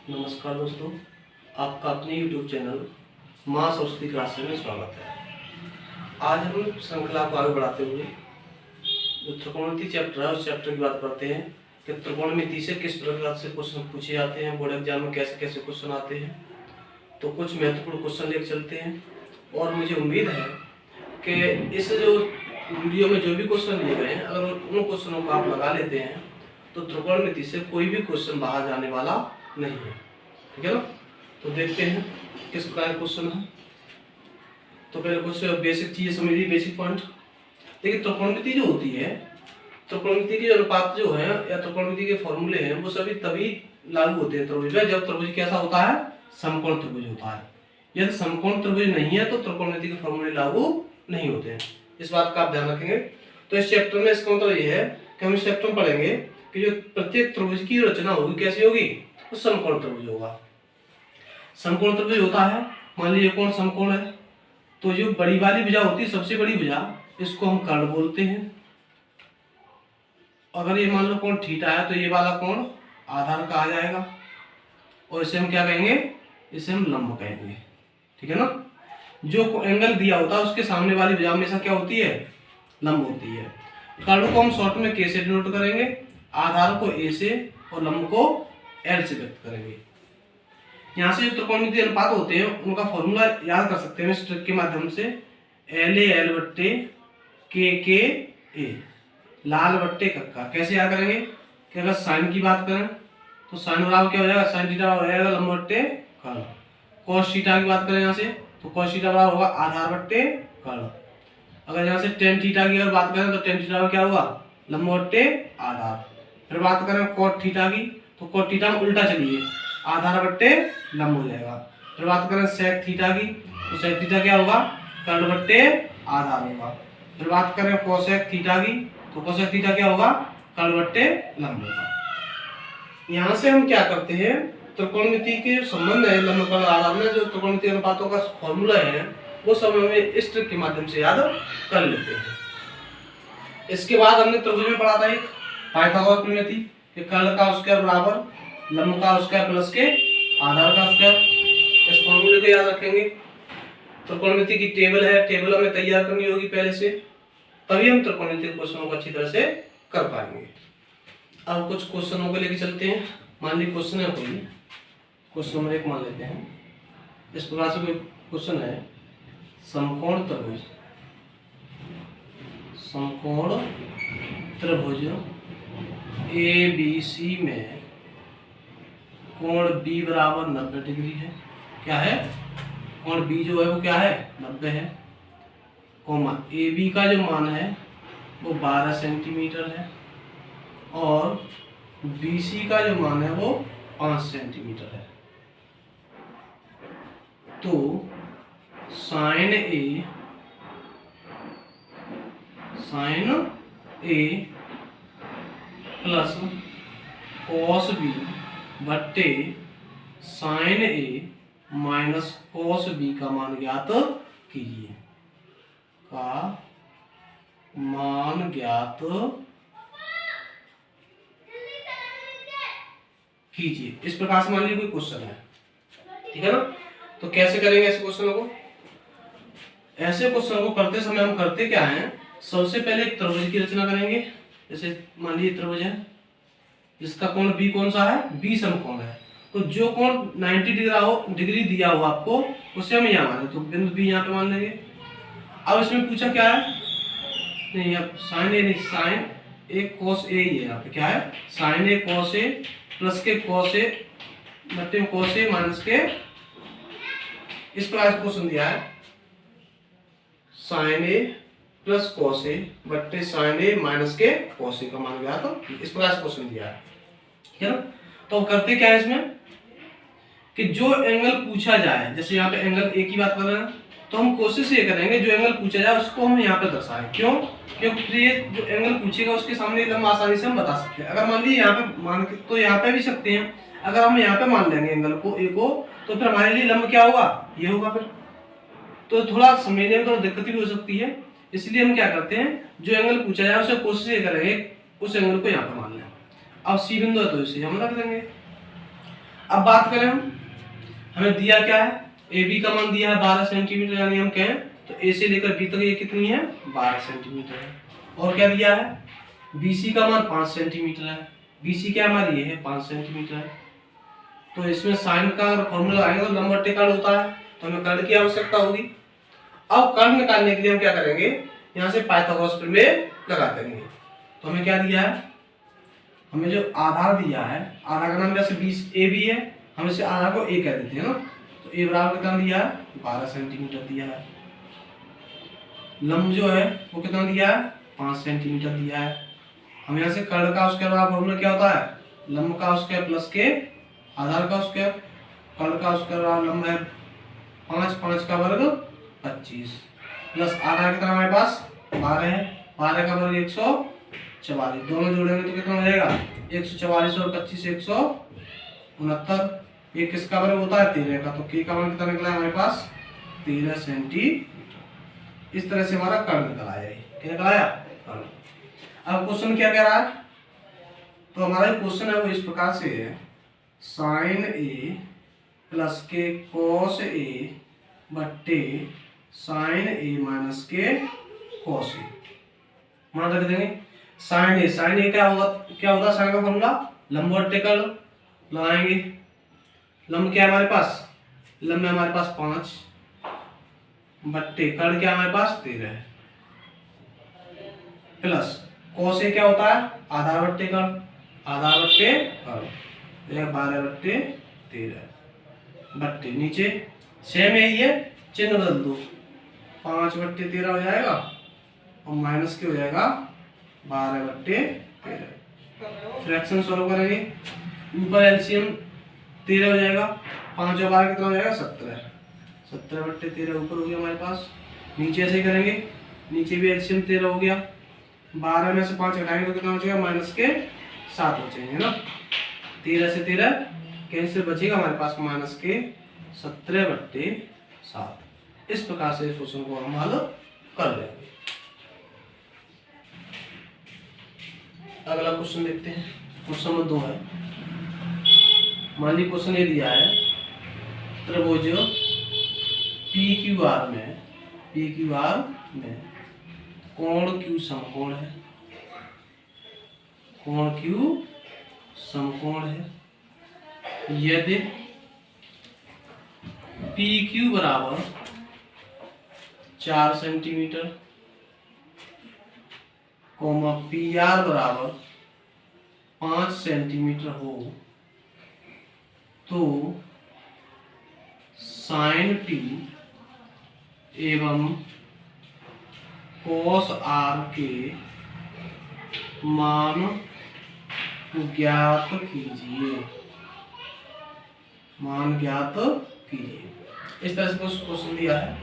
नमस्कार दोस्तों, आपका अपने YouTube चैनल माँ सरस्वती क्लासेस में स्वागत है। आज हम श्रृंखला को आगे बढ़ाते हुए जो त्रिकोणमिति चैप्टर है उस चैप्टर की बात करते हैं कि त्रिकोणमिति से किस प्रकार से क्वेश्चन पूछे जाते हैं, बोर्ड एग्जाम में कैसे कैसे क्वेश्चन आते हैं। तो कुछ महत्वपूर्ण क्वेश्चन लेकर चलते हैं और मुझे उम्मीद है कि इस जो वीडियो में जो भी क्वेश्चन लिए गए हैं, अगर उन क्वेश्चनों को आप लगा लेते हैं तो त्रिकोणमिति से कोई भी क्वेश्चन बाहर जाने वाला नहीं है। ठीक है ना। तो देखते हैं किस प्रकार क्वेश्चन है। तो पहले कुछ बेसिक चीजें समझ ली, बेसिक पॉइंट। देखिए त्रिकोणमिति जो होती है, त्रिकोणमिति के अनुपात जो है या त्रिकोणमिति के फॉर्मूले हैं वो सभी तभी लागू होते हैं त्रिभुज में जब त्रिभुज कैसा होता है, समकोण त्रिभुज होता है। यदि समकोण त्रिभुज नहीं है तो त्रिकोणमिति के फॉर्मूले लागू नहीं होते हैं। इस बात का आप ध्यान रखेंगे। तो इस चैप्टर में इसका मतलब ये है कि हम इस चैप्टर में पढ़ेंगे कि जो प्रत्येक त्रिभुज की रचना होगी कैसी होगी, तो समकोण त्रिभुज होगा। समकोण त्रिभुज होता है, मान लीजिए कौन समकोण है, तो जो बड़ी वाली भुजा होती है, सबसे बड़ी भुजा, इसको हम कर्ण बोलते हैं। अगर ये मान लो कोण थीटा है तो ये वाला कोण आधार कहा जाएगा और इसे हम क्या कहेंगे, इसे हम लंब कहेंगे। ठीक है ना। जो एंगल दिया होता है उसके सामने वाली भुजा हमेशा क्या होती है, लंब होती है। कर्ण को हम शॉर्ट में k से डिनोट करेंगे, आधार को a से और लंब को l से व्यक्त करेंगे। यहाँ से जो त्रिकोणमितीय अनुपात होते हैं उनका फॉर्मूला याद कर सकते हैं इस ट्रिक के माध्यम से। LA L बट्टे KK A, लाल बट्टे कक्का। कैसे याद करेंगे कि अगर साइन की बात करें तो साइन बराबर क्या हो जाएगा, साइन थीटा हो जाएगा लंब बट्टे कर्ण। कॉस थीटा की बात करें यहाँ से तो कॉस थीटा बराबर होगा आधार बट्टे कर्ण। अगर यहाँ से टेन थीटा की अगर बात करें तो टेन थीटा क्या होगा, लंब बट्टे आधार। फिर बात करें कॉट थीटा की तो कॉट थीटा में उल्टा चलिए, आधार बट्टे लंब हो जाएगा। फिर बात करें सेक थीटा की तो सेक थीटा क्या होगा, कर्ण बट्टे आधार होगा। फिर बात करें कोसेक थीटा की तो कोसेक थीटा क्या होगा, कर्ण बट्टे लंब होगा। यहाँ से हम क्या करते हैं, त्रिकोणमिति के संबंध है लंब कर्ण आधार में, जो त्रिकोणमितीय अनुपातों का फॉर्मूला है वो सब हमें इस ट्रिक के माध्यम से याद कर लेते हैं। इसके बाद हमने त्रिभुज में पढ़ा था एक पाइथागोरस प्रमेय कि कर्ण का स्क्वायर बराबर लंब का स्क्वायर प्लस के आधार का स्क्वायर। इस फॉर्मूले को याद रखेंगे। त्रिकोणमिति की टेबल है, टेबल हमें तैयार करनी होगी पहले से, तभी हम त्रिकोणमिति क्वेश्चनों को अच्छी तरह से कर पाएंगे। अब कुछ क्वेश्चनों को लेकर चलते हैं। मान लीजिए क्वेश्चन है कोई, क्वेश्चन नंबर 1 मान लेते हैं। इस प्रकार से कोई क्वेश्चन है, समकोण त्रिभुज, समकोण त्रिभुज ABC में कोण B बराबर 90 डिग्री है। क्या है, कोण B जो है वो क्या है, 90 है। कोमा AB का जो मान है वो 12 सेंटीमीटर है और BC का जो मान है वो 5 सेंटीमीटर है। तो sine A plus cos B बट्टे sine A minus cos B का मान ज्ञात कीजिए, का मान ज्ञात कीजिए। इस प्रकार से मान लीजिए कोई क्वेश्चन है, ठीक है ना। तो कैसे करेंगे ऐसे क्वेश्चनों को, ऐसे क्वेश्चन को करते समय हम करते क्या है, सबसे पहले एक त्रिभुज की रचना करेंगे। जैसे मान लीजिए त्रिभुज है जिसका कोण B कौन सा है, B समकोण है। तो जो कोण 90 डिग्री दिया हुआ आपको उसे हम यहाँ माने, तो बिंदु B यहाँ पे मान लेंगे। अब इसमें पूछा क्या है, नहीं अब साइन A नहीं, साइन A cos A ही है यहाँ पे। क्या है, sine A cos A plus के cos A बट्टे cos A माइनस के, इस प्रकार से क्वेश्चन दिया है, sine A plus cos A बट्टे साइन A माइनस के cos A का मान गया। तो इस प्रकार से क्वेश्चन दिया है, ठीक है ना। तो करते क्या है इसमें कि जो एंगल पूछा जाए, जैसे यहाँ पे एंगल A की बात कर रहे हैं तो हम कोशिश ये करेंगे जो एंगल पूछा जाए उसको हम यहाँ पे दर्शाएं। क्यों, क्योंकि ये जो एंगल पूछेगा उसके सामने लंब आसानी से हम बता सकते हैं। अगर मान लीजिए यहाँ पे मान के तो यहाँ पे भी सकते हैं, अगर हम यहाँ पे मान लेंगे एंगल को A को तो फिर हमारे लिए लंब क्या होगा, ये होगा। फिर तो थोड़ा समझने में थोड़ा दिक्कत भी हो सकती है, इसलिए हम क्या करते हैं, जो एंगल पूछा जाए उसे कोशिश ये करेंगे उस एंगल को यहाँ पे मान लें। अब C बिंदु है तो इसे हम रख देंगे। अब बात करें हम, हमें दिया क्या है, ए बी का मान दिया है 12 सेंटीमीटर, यानी हम कहें तो ए से लेकर बी तक ये कितनी है 12 सेंटीमीटर है। और क्या दिया है, बी सी का मान 5 सेंटीमीटर है, बी सी क्या हमारी ये है 5 सेंटीमीटर है। तो इसमें साइन का अगर फॉर्मूला आएगा तो लंब बट्टे कर्ण होता है, तो हमें कर्ण की आवश्यकता होगी। अब कर्ण निकालने के लिए हम क्या करेंगे, यहाँ से पाइथागोरस प्रमेय लगा देंगे। तो हमें क्या दिया है, हमें जो आधार दिया है, आधार का नाम जैसे 20 ए बी है, हम इसे आधार को ए कह देते हैं ना। तो ए बराबर कितना दिया है 12 सेंटीमीटर दिया है। लंब जो है वो कितना दिया है 5 सेंटीमीटर दिया है। हम यहाँ से कर्ण का स्क्वायर बराबर फॉर्मूला क्या होता है, लंब का स्क्वायर प्लस के आधार का स्क्वायर। कर्ण का स्क्वायर बराबर लंब है 5, 5 का वर्ग 25 प्लस आधार कितना हमारे पास 12 है, 12 का वर्ग 144, दोनों जोड़ेंगे तो कितना हो जाएगा 144 और 25 169। ये किसका वर्ग होता है 13 का, तो के का मान कितना निकला है हमारे पास 13 सेंटीमीटर। इस तरह से हमारा कर्ण निकल आया, क्या निकल आया कर्ण। अब क्वेश्चन क्या कह रहा है, तो हमारा क्वेश्चन है वो इस प्रकार से है, साइन ए प्लस के कोस ए बट्टे साइन ए माइनस के कोस ए। मान रख देंगे साइन ए क्या होगा साइन का फॉर्मूला लंब बट्टे कर्ण लगाएंगे। लंब क्या है हमारे पास, लंब है हमारे पास 5 बट्टे कर्ण क्या हमारे पास 13 है, प्लस कोस ए क्या होता है आधार बट्टे कर्ण, आधार बट्टे कर्ण 12 बट्टे 13 बट्टे नीचे सेम यही है, चिन्ह बदल दो 5 बट्टे 13 हो जाएगा और माइनस के हो जाएगा 12 बट्टे 13। फ्रैक्शन सॉल्व करेंगे, ऊपर एलसीएम 13 हो जाएगा, 5 और 12 कितना हो जाएगा 17, 17 बट्टे 13 ऊपर हो गया हमारे पास। नीचे ऐसे करेंगे, नीचे भी एलसीएम 13 हो गया, 12 में से 5 घटाएंगे तो कितना बचेगा माइनस के 7 बचेंगे ना। 13 से 13 कैंसिल बचेगा हमारे पास माइनस के 17 बट्टे 7। इस प्रकार से इस क्वेश्चन को हम हल कर लेंगे। अगला क्वेश्चन देखते हैं, क्वेश्चन नंबर 2 है। मान लीजिए क्वेश्चन ये दिया है, त्रिभुज पी क्यू आर में कोण क्यू समकोण है, कोण क्यू समकोण है। यदि पी क्यू बराबर 4 सेंटीमीटर कोमा पी आर बराबर 5 सेंटीमीटर हो तो साइन पी एवं कोस आर के मान ज्ञात कीजिए, मान ज्ञात कीजिए। इस तरह से क्वेश्चन दिया है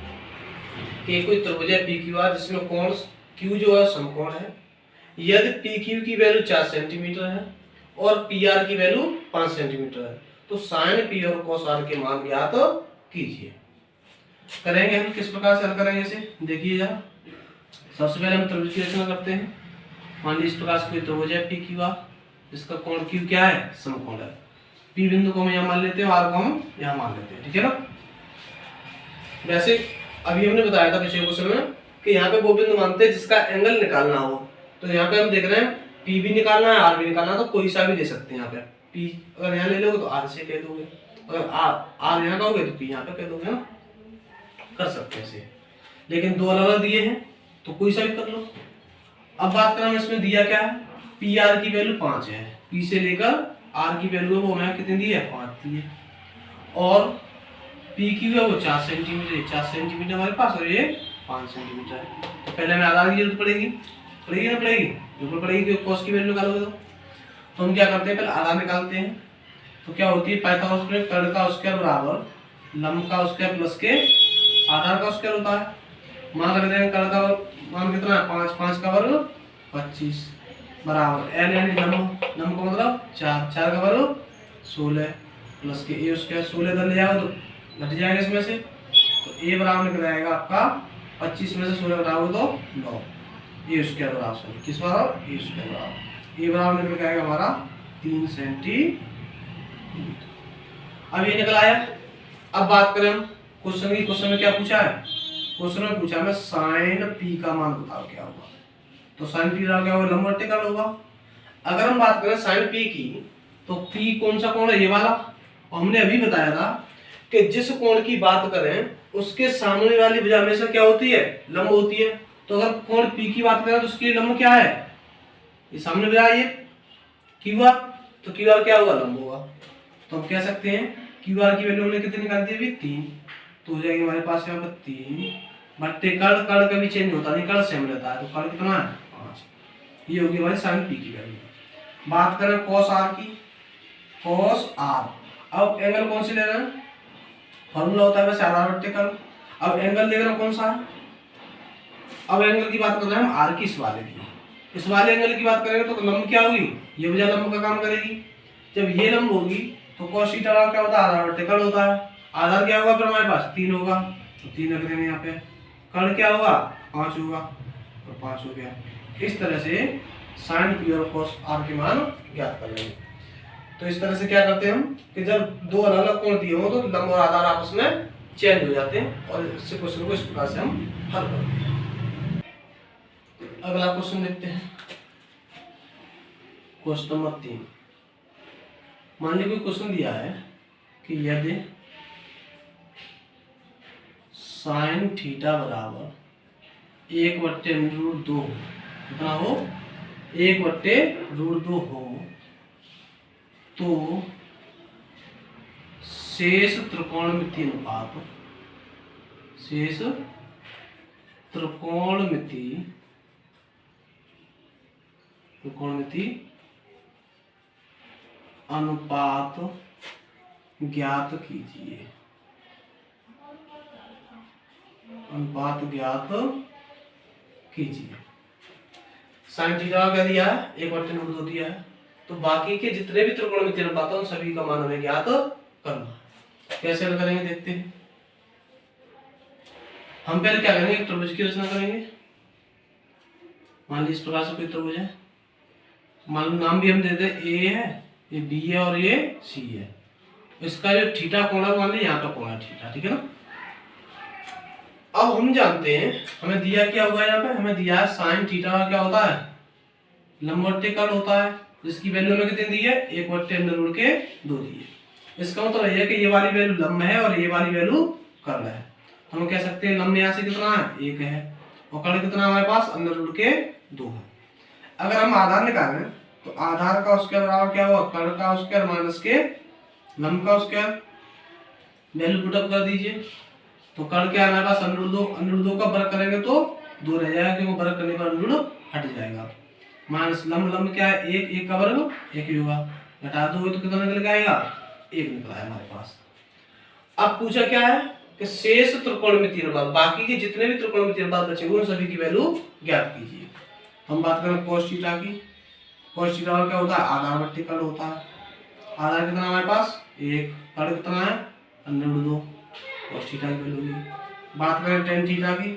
कि कोई त्रिभुज है पी क्यू आर जिसमें कोण क्यू जो है समकोण है। यदि पी क्यू की वैल्यू 4 सेंटीमीटर है और पी आर की वैल्यू 5 सेंटीमीटर है तो साइन पी और कोस आर के मान ज्ञात कीजिए। करेंगे हम किस प्रकार से हल करेंगे इसे देखिए जरा। सबसे पहले हम त्रिभुज की रचना करते हैं। मान लीजिए इस प्रकार से कोई त्रिभुज है पी क्यू आर जिसका कोण क्यू क्या है समकोण है। पी बिंदु को हम यहाँ मान लेते हैं और आर को हम यहाँ मान लेते हैं, ठीक है ना। वैसे अभी हमने बताया था पिछले क्वेश्चन में कि यहाँ पे वो बिंदु मानते हैं जिसका एंगल निकालना हो। तो यहाँ पे हम देख रहे हैं पी भी निकालना है आर भी निकालना है, तो कोई सा भी ले सकते हैं। यहाँ पे पी अगर यहाँ ले लोगे तो आर से कह दोगे, अगर आर यहाँ कहोगे तो पी यहाँ पे कह दोगे ना, कर सकते हैं इसे। लेकिन दो अलग अलग दिए हैं तो कोई सा भी कर लो। अब बात करें इसमें दिया क्या है, पी आर की वैल्यू 5 है, पी से लेकर आर की वैल्यू वो हमें कितनी दी है 5 दी है, और पी की है वो 4 सेंटीमीटर, 4 सेंटीमीटर हमारे पास और ये 5 सेंटीमीटर है। तो पहले हमें आधार की जरूरत पड़ेगी ना, पड़ेगी बिल्कुल पड़ेगी क्योंकि कोस की वैल्यू निकालोगे तो हम क्या करते हैं पहले आधार निकालते हैं। तो क्या होती है पाइथागोरस प्रमेय, कर्ण का स्क्वायर बराबर लंब का स्क्वायर प्लस के आधार का स्क्वायर होता है। मान रख देंगे कर्ण का मान कितना है 5, 5 का वर्ग 25 बराबर एल यानी लंब का मतलब 4, 4 का वर्ग 16 प्लस के ए स्क्वायर 16 इधर ले जाओ तो घट जाएगा इसमें से, तो ए बराबर निकल आएगा आपका 25 में से 16 घटाओगे तो 9, ए स्क्वायर बराबर किस बराबर ए स्क्वायर बराबर ए बराबर निकल आएगा हमारा 3 सेंटीमीटर। अब ये निकल आया। अब बात करें हम क्वेश्चन की। क्वेश्चन में क्या पूछा है? क्वेश्चन में पूछा है साइन पी का मान बताओ क्या होगा। तो साइन पी का क्या होगा? लंबवर्तिकल होगा। अगर हम बात करें साइन पी की, तो पी कौन सा कोण है? ये वाला। और हमने अभी बताया था कि जिस कोण की बात करें उसके सामने वाली भुजा हमेशा क्या होती है? लंब होती है। तो अगर कोण पी की बात करें तो उसकी लंब क्या है? ये सामने भुजा है, ये क्यू आर। तो क्यू आर क्या होगा? लंब होगा। तो हम कह सकते हैं क्यू आर की वैल्यू हमने कितनी निकाल दी अभी? 3। तो हो जाएगी हमारे पास यहाँ पर 3 बट्टे कर्ण। कर्ण कभी चेंज होता नहीं, कर्ण सेम रहता है। तो कर्ण कितना है? 5। ये होगी हमारी साइन पी की वैल्यू। बात करें कॉस आर की। कॉस आर, अब एंगल कौन से ले रहे हैं? फॉर्मूला होता है वैसे आधार बट्टे कर्ण। अब एंगल देख रहे हैं कौन सा है? अब एंगल की बात कर रहे हैं हम आर की, इस वाले की। इस वाले एंगल की बात करेंगे तो लंब क्या होगी? ये भुजा लंब का काम करेगी। जब ये लंब होगी तो cos थीटा क्या होता है? आधार बट्टे कर्ण होता है। आधार क्या होगा फिर हमारे पास? 3 होगा। तो 3 रख देंगे यहाँ पे। कर्ण क्या होगा? 5 होगा। तो 5 हो गया। इस तरह से साइन पी और cos आर के मान ज्ञात कर लेंगे। तो इस तरह से क्या करते हैं हम कि जब दो अलग अलग कोण दिए हो तो लंब और आधार आपस में चेंज हो जाते हैं और इससे क्वेश्चन को इस प्रकार से हम हल करते हैं। अगला क्वेश्चन देखते हैं। Question number 3। मान लीजिए कोई क्वेश्चन दिया है कि यदि साइन थीटा बराबर 1/√2 कितना हो? 1/√2 हो तो शेष त्रिकोणमितीय अनुपात, शेष त्रिकोणमितीय अनुपात ज्ञात कीजिए। अनुपात ज्ञात कीजिए। साइन थीटा क्या दिया है? 1/√2 दिया है। तो बाकी के जितने भी त्रिकोणमितीय अनुपात हैं उन सभी का मान हमें ज्ञात करना है। कैसे करेंगे देखते हैं। हम पहले क्या करेंगे? एक त्रिभुज की रचना करेंगे। मान लीजिए इस प्रकार से कोई त्रिभुज है। मान लो नाम भी हम देते हैं ए है, ये बी है और ये सी है। इसका जो थीटा कोण है मान लीजिए यहाँ का कोण है थीटा, ठीक है ना। अब हम जानते हैं हमें दिया क्या होगा यहाँ पे? हमें दिया है साइन थीटा क्या होता है? लंबवर्तिकल होता है, जिसकी वैल्यू हमें कितनी दी है? 1/√2 दी है। इसका मतलब यह है कि ये वाली वैल्यू लंब है और ये वाली वैल्यू कर्ण है। हम कह सकते हैं लंब यहाँ से कितना है? 1 है और कर्ण कितना हमारे पास? √2 है। अगर हम आधार निकालें तो आधार का स्क्वायर बराबर क्या होगा? कर्ण का स्क्वायर माइनस के लंब का स्क्वायर। वैल्यू पुटअप कर दीजिए। तो कर्ण क्या है हमारे पास? √2 का वर्ग करेंगे तो 2 रह जाएगा क्योंकि वर्ग करने पर √2 हट जाएगा। माइनस लंब क्या है? 1 का वर्ग 1 ही होगा। घटा दोगे तो कितना निकल आएगा? 1 निकला है हमारे पास। अब पूछा क्या है कि शेष त्रिकोणमितीय अनुपात, बाकी के जितने भी त्रिकोणमितीय अनुपात बचे हुए उन सभी की वैल्यू ज्ञात कीजिए। हम बात करें cos थीटा की। cos थीटा क्या होता है? आधार बट्टे कर्ण होता है। आधार कितना हमारे पास? 1। कर्ण कितना है? √2। cos थीटा की वैल्यू होगी। बात करें tan थीटा की।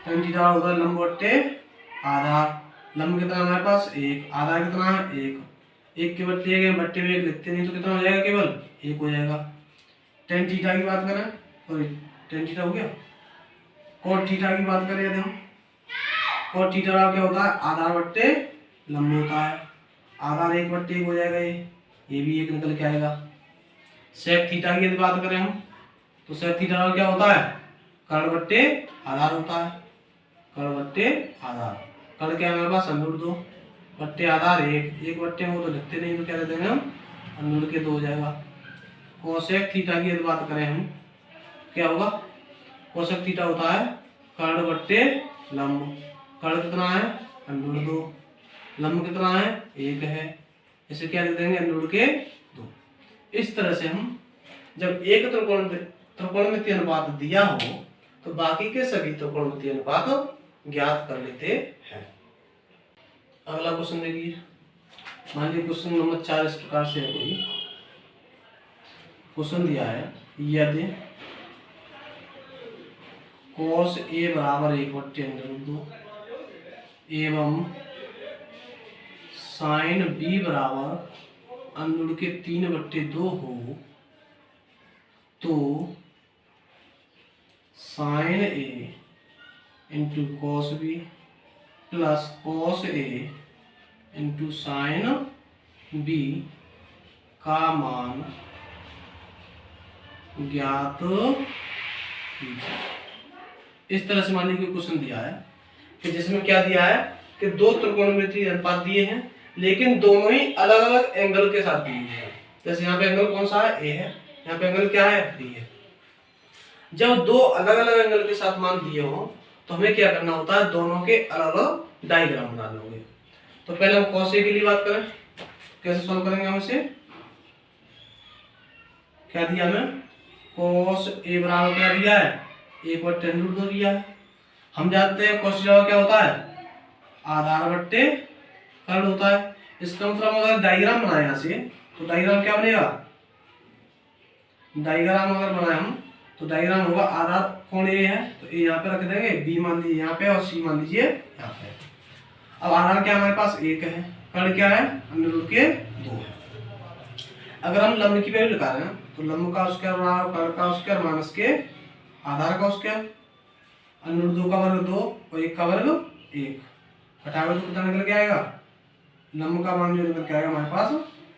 tan थीटा होता है लंब बट्टे आधार। लंब कितना हमारे पास? 1। आधार कितना है? 1। 1 के बट्टे 1 बट्टे में 1 लिखते नहीं तो कितना हो जाएगा? केवल 1 हो जाएगा। tan थीटा की बात करें, सॉरी tan थीटा हो गया। cot थीटा की बात करें यदि हम, cot थीटा क्या होता है? आधार बट्टे लंब होता है। आधार 1/1 हो जाएगा। ये भी 1 निकल के आएगा। sec थीटा की यदि बात करें हम तो sec थीटा क्या होता है? कर्ण बट्टे आधार होता है। कर्ण बट्टे आधार। कर्ण क्या है हमारे पास? √2 बट्टे आधार 1 वो तो लिखते नहीं तो क्या लिख देंगे हम? √2 हो जाएगा। कोसेक थीटा की यदि बात करें हम क्या होगा? कोसेक थीटा होता है कर्ण बट्टे लंब। कर्ण कितना है? √2। लंब कितना है? 1 है। इसे क्या लिख देंगे? √2। इस तरह से हम जब एक त्रिकोणमितीय अनुपात दिया हो तो बाकी के सभी त्रिकोणमितीय अनुपात ज्ञात कर लेते हैं। अगला क्वेश्चन देखिए। मान लीजिए क्वेश्चन नंबर 4 इस प्रकार से है। कोई क्वेश्चन दिया है यदि cos a बराबर 1/√2 एवं sin b बराबर √3/2 हो तो sine A into cos B plus cos A into sine B का मान ज्ञात कीजिए। इस तरह से मान लीजिए क्वेश्चन दिया है कि जिसमें क्या दिया है कि दो त्रिकोणमितीय अनुपात दिए हैं लेकिन दोनों ही अलग अलग एंगल के साथ दिए हैं। जैसे यहाँ पे एंगल कौन सा है, ए है, यहाँ पे एंगल क्या है, बी है। जब दो अलग अलग एंगल के साथ मान दिए हो तो हमें क्या करना होता है, दोनों के अलग अलग डायग्राम बनाने होंगे। तो पहले हम कॉस ए के लिए बात करें, कैसे सॉल्व करेंगे हम इसे। क्या दिया हमें, कॉस ए बराबर क्या दिया है, 1/√2 दिया है। हम जानते हैं कॉस क्या होता है, आधार बट्टे कर्ण होता है। इसका मतलब अगर डायग्राम बनाए यहाँ से तो डायग्राम क्या बनेगा, डायग्राम अगर बनाए हम तो डायग्राम होगा, आधार कोण ए है तो ए यहाँ पे रख देंगे, बी मान लीजिए यहाँ पे और सी मान लीजिए यहाँ पे। अब आधार क्या हमारे पास 1 है, कर्ण क्या है, √2 है। अगर हम लंब की वैल्यू निकाल रहे हैं तो लंब का स्क्वायर बराबर कर्ण का स्क्वायर माइनस के आधार का स्क्वायर, √2 का वर्ग 2 और 1 का वर्ग 1, घटाओगे तो कितना निकल के आएगा, लंब का मान जो निकल के आएगा हमारे पास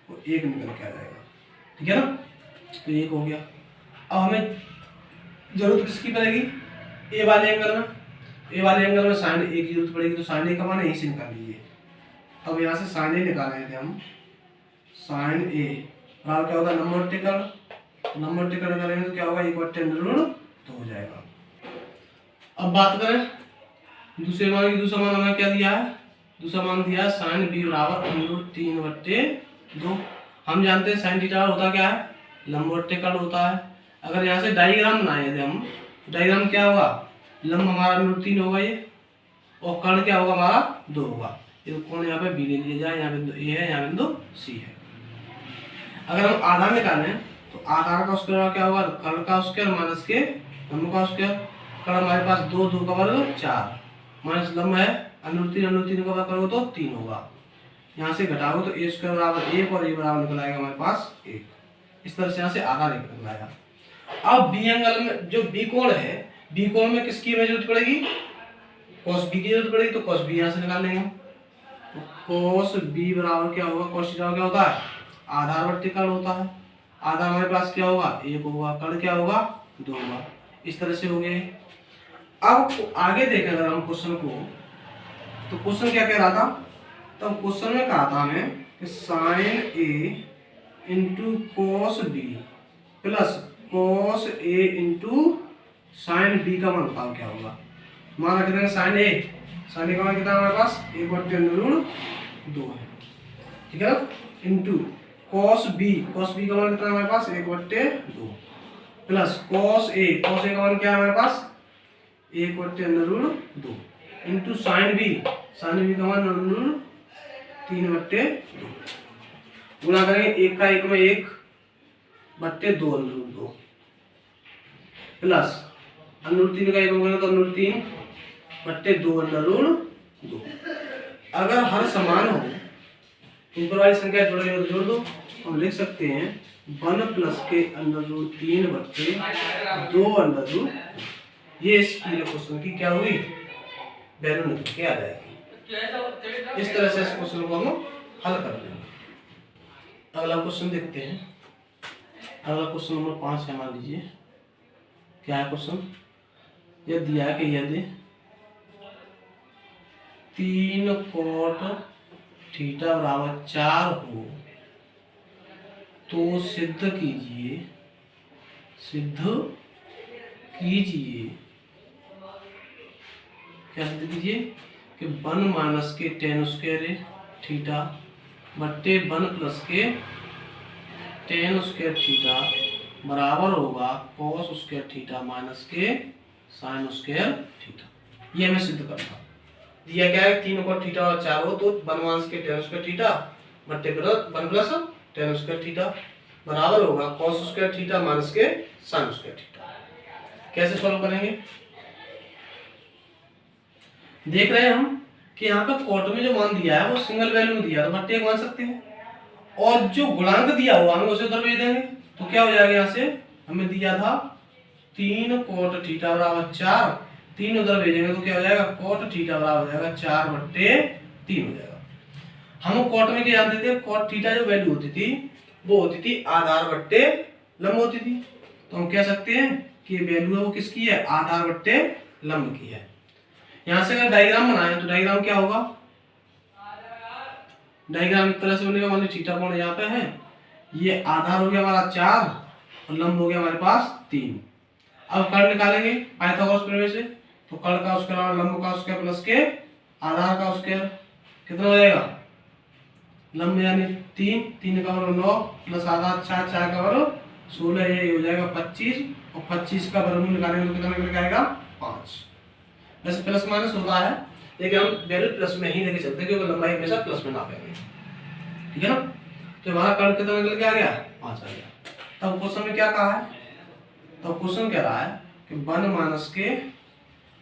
वो 1 निकल के आ जाएगा। ठीक है ना, तो 1 हो गया। अब हमें जरूरत किसकी पड़ेगी, ए वाले एंगल में, ए वाले एंगल में साइन ए की जरूरत पड़ेगी। तो साइन ए का मान यहीं से निकाल लीजिए। अब यहाँ से साइन ए निकाल रहे थे हम, साइन ए बराबर क्या होगा, लंब बट्टे कर्ण, लंब बट्टे कर्ण करेंगे तो क्या होगा, 1/√2 हो जाएगा। अब बात करें दूसरे मान की, दूसरा मान हमें क्या दिया है, दूसरा मान दिया है साइन बी बराबर √3/2। हम जानते हैं साइन थीटा होता क्या है, लंब बट्टे कर्ण होता है। अगर यहाँ से डायग्राम बनाए थे हम, डायग्राम क्या होगा, लंब हमारा √3 होगा ये, और कर्ण क्या होगा हमारा 2 होगा। ये कोण यहाँ पे बी ले लिया जाए, यहाँ बिंदु ए है, यहाँ बिंदु सी है। अगर हम आधार निकालें तो आधार का स्क्वायर क्या होगा, कर्ण का स्क्वायर माइनस के लंब का स्क्वायर। कर्ण हमारे पास 2, 2 का वर्ग 4 माइनस लंब है √3 का वर्ग करोगे तो 3 होगा। यहाँ से घटाओगे तो ए स्क्वायर बराबर 1 और ए बराबर निकल आएगा हमारे पास 1। इस तरह से यहाँ से आधार निकल आएगा। अब बी एंगल में जो बी कोण है, बी कोण में किसकी हमें जरूरत पड़ेगी, कॉस बी की जरूरत पड़ेगी। तो कॉस बी यहाँ से निकाल लेंगे। तो कॉस बी बराबर क्या होगा, कॉस थीटा क्या होता है, आधार बट्टे कर्ण होता है। आधा हमारे पास क्या होगा, 1 होगा, कर्ण क्या होगा 2 होगा। इस तरह से हो गए। अब आगे देखें अगर हम क्वेश्चन को, तो क्वेश्चन क्या कह रहा था, तो क्वेश्चन में कहा था हमें कि sine A into cos B plus cos A into sine B का मान बताओ क्या होगा। मान रख देंगे साइन ए का मान कितना हमारे पास, 1/√2 है। ठीक है ना, इंटू कॉस बी का मान कितना हमारे पास, 1/2 प्लस कॉस ए का मान क्या है हमारे पास, 1/√2 इंटू साइन बी का मान √3/2 गुणा करेंगे 1 का 1 में 1/2 प्लस √3 का 1 होगा तो √3/2 अगर हर समान हो ऊपर वाली संख्या जोड़ दो, हम लिख सकते हैं 1 प्लस के √3/2 ये इस क्वेश्चन की क्या हुई, वैल्यू निकल के आ जाएगी। इस तरह से इस क्वेश्चन को हम हल कर लेंगे। अगला क्वेश्चन देखते हैं। अगला क्वेश्चन नंबर 5 है, मान लीजिए क्या है क्वेश्चन, यह दिया है कि यदि 3 cot थीटा बराबर 4 हो तो सिद्ध कीजिए क्या सिद्ध कीजिए कि 1 माइनस के tan स्क्वायर थीटा बट्टे 1 प्लस के tan स्क्वायर थीटा बराबर होगा cos स्क्वायर थीटा माइनस के sin स्क्वायर थीटा। ये हमें सिद्ध करना दिया क्या है, 3 cot थीटा और 4 हो तो 1 माइनस के tan स्क्वायर थीटा बट्टे 1 प्लस tan स्क्वायर थीटा बराबर होगा cos स्क्वायर थीटा माइनस के sin स्क्वायर थीटा। कैसे सॉल्व करेंगे, देख रहे हैं हम कि यहाँ पे कॉट में जो मान दिया है वो सिंगल वैल्यू में दिया है तो बट्टे 1 मान सकते हैं, और जो गुणांक दिया हुआ हमें उसे उधर भेज देंगे तो क्या हो जाएगा, यहाँ से हमें दिया था 3 cot थीटा बराबर 4, 3 उधर भेजेंगे तो क्या हो जाएगा, cot थीटा बराबर हो जाएगा 4/3 हो जाएगा। हम cot में क्या जानते थे, cot थीटा जो वैल्यू होती थी वो होती थी आधार बट्टे लंब होती थी। तो हम कह सकते हैं कि वैल्यू है वो किसकी है, आधार बट्टे लंब की है। यहां से अगर डायग्राम बनाए तो डायग्राम क्या होगा, डायग्राम इस तरह से बनेगा, मान लो थीटा कोण यहाँ पे है, ये आधार हो गया हमारा 4 और लंब हो गया हमारे पास 3। अब कर्ण निकालेंगे पाइथागोरस प्रमेय से, तो कर्ण का स्क्वायर और लंब का स्क्वायर प्लस के आधार का स्क्वायर कितना हो जाएगा, लंब यानी 3, 3 का वर्ग 9 प्लस आधार 4, 4 का वर्ग 16, ये हो जाएगा 25 और 25 का वर्गमूल निकालेंगे तो कितना निकल आएगा 5। वैसे प्लस माइनस होता है लेकिन हम वैल्यू प्लस में ही लेके चलते हैं क्योंकि लंबाई हमेशा प्लस में नापेंगे, ठीक है ना। तो हमारा कर्ण कितना निकल के आ गया, 5 आ गया। तब क्वेश्चन में क्या कहा है, तो क्वेश्चन कह रहा है कि 1 माइनस के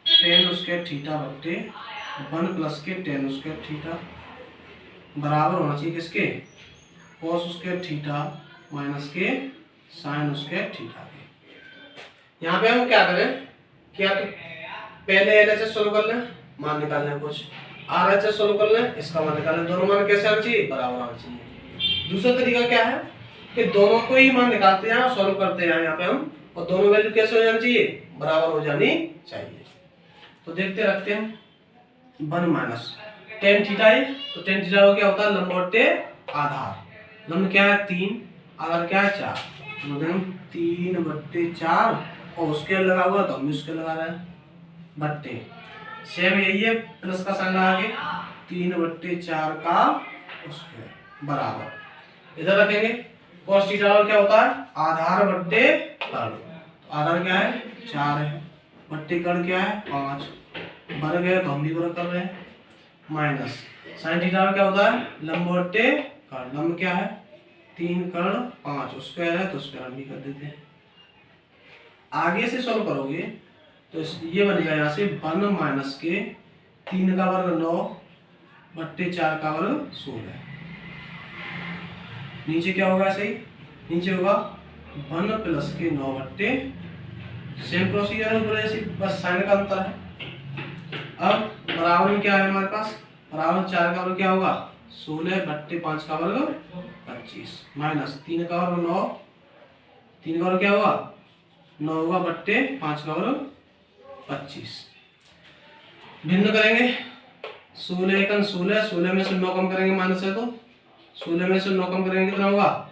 tan स्क्वायर थीटा बट्टे 1 प्लस के tan स्क्वायर थीटा बराबर होना चाहिए किसके, cos स्क्वायर थीटा माइनस के sin स्क्वायर थीटा के। यहाँ पे हम क्या करें कि आप पहले LHS सोल्व कर लें, मान निकाल लें, कुछ RHS सोल्व कर लें, इसका मान निकाल लें, दोनों मान कैसे आना चाहिए, बराबर आना चाहिए। दूसरा तरीका क्या है कि दोनों को ही मान निकालते हैं और सोल्व करते हैं यहाँ पे हम, और दोनों वैल्यू कैसे हो जानी चाहिए, बराबर हो जानी चाहिए। तो देखते रखते हैं 1 माइनस tan थीटा है, तो tan थीटा को क्या होता है, लंब बट्टे आधार। लंब क्या है 3, आधार क्या है 4, मतलब 3/4 और उसके लगा हुआ तो हम उसके लगा रहे हैं बट्टे, सेम यही है, प्लस का साइन लगा के 3/4 का स्क्वायर बराबर इधर रखेंगे। cos थीटा क्या होता है, आधार बट्टे कर्ण, तो आधार क्या है 4 है, बट्टे कर्ण क्या है 5, वर्ग है तो हम भी वर्ग कर रहे हैं, माइनस sin थीटा क्या होता है, लंब बट्टे कर्ण, लंब क्या है 3 कर्ण 5 स्क्वायर है तो स्क्वायर हम भी कर देते हैं। आगे से सॉल्व करोगे तो ये बनेगा यहाँ से 1 माइनस के 3 का वर्ग 9/4 का वर्ग 16। नीचे क्या होगा, सही नीचे होगा 1 प्लस के 9/, सेम प्रोसीजर है ऊपर ऐसे, बस साइन का अंतर है। अब बराबर में क्या है हमारे पास, बराबर 4 का वर्ग क्या होगा 16/5 का वर्ग 25, माइनस 3 का वर्ग 9, 3 का वर्ग क्या होगा 9 होगा बट्टे 5 का वर्ग 25। भिन्न करेंगे, 16 एकन 16, 16 में से 9 कम करेंगे माइनस है तो 16 में से 9 कम करेंगे कितना होगा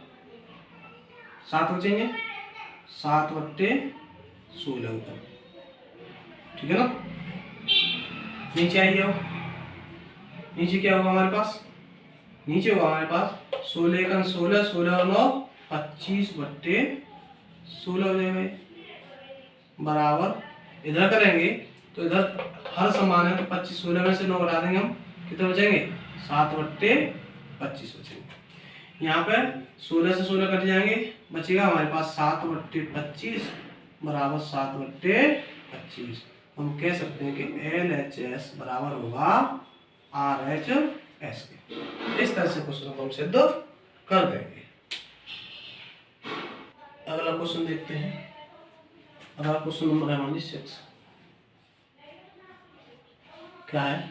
7 बचेंगे, 7/16 ऊपर, ठीक है ना। नीचे आइए, अब नीचे क्या होगा हमारे पास, नीचे होगा हमारे पास 16 एकन 16, 16 और 9 25/16 हो जाएगा बराबर, इधर करेंगे तो इधर हर समान है तो 25, 16 में से 9 घटा देंगे हम, कितने बचेंगे 7/25 बचेंगे। यहाँ पे 16 से 16 कट जाएंगे, बचेगा हमारे पास 7/25 बराबर 7/25। हम कह सकते हैं कि LHS बराबर होगा RHS के। इस तरह से क्वेश्चन को हम सिद्ध कर देंगे। अगला क्वेश्चन देखते हैं, अगला क्वेश्चन नंबर है 6। क्या है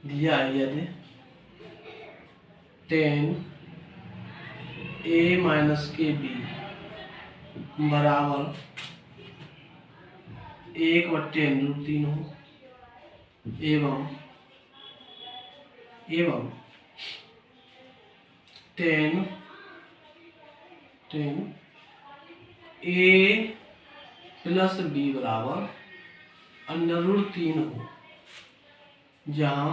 दिया है, यदि tan a माइनस के बी बराबर 1/√3 हो एवं tan a प्लस बी बराबर √3 हो, जहां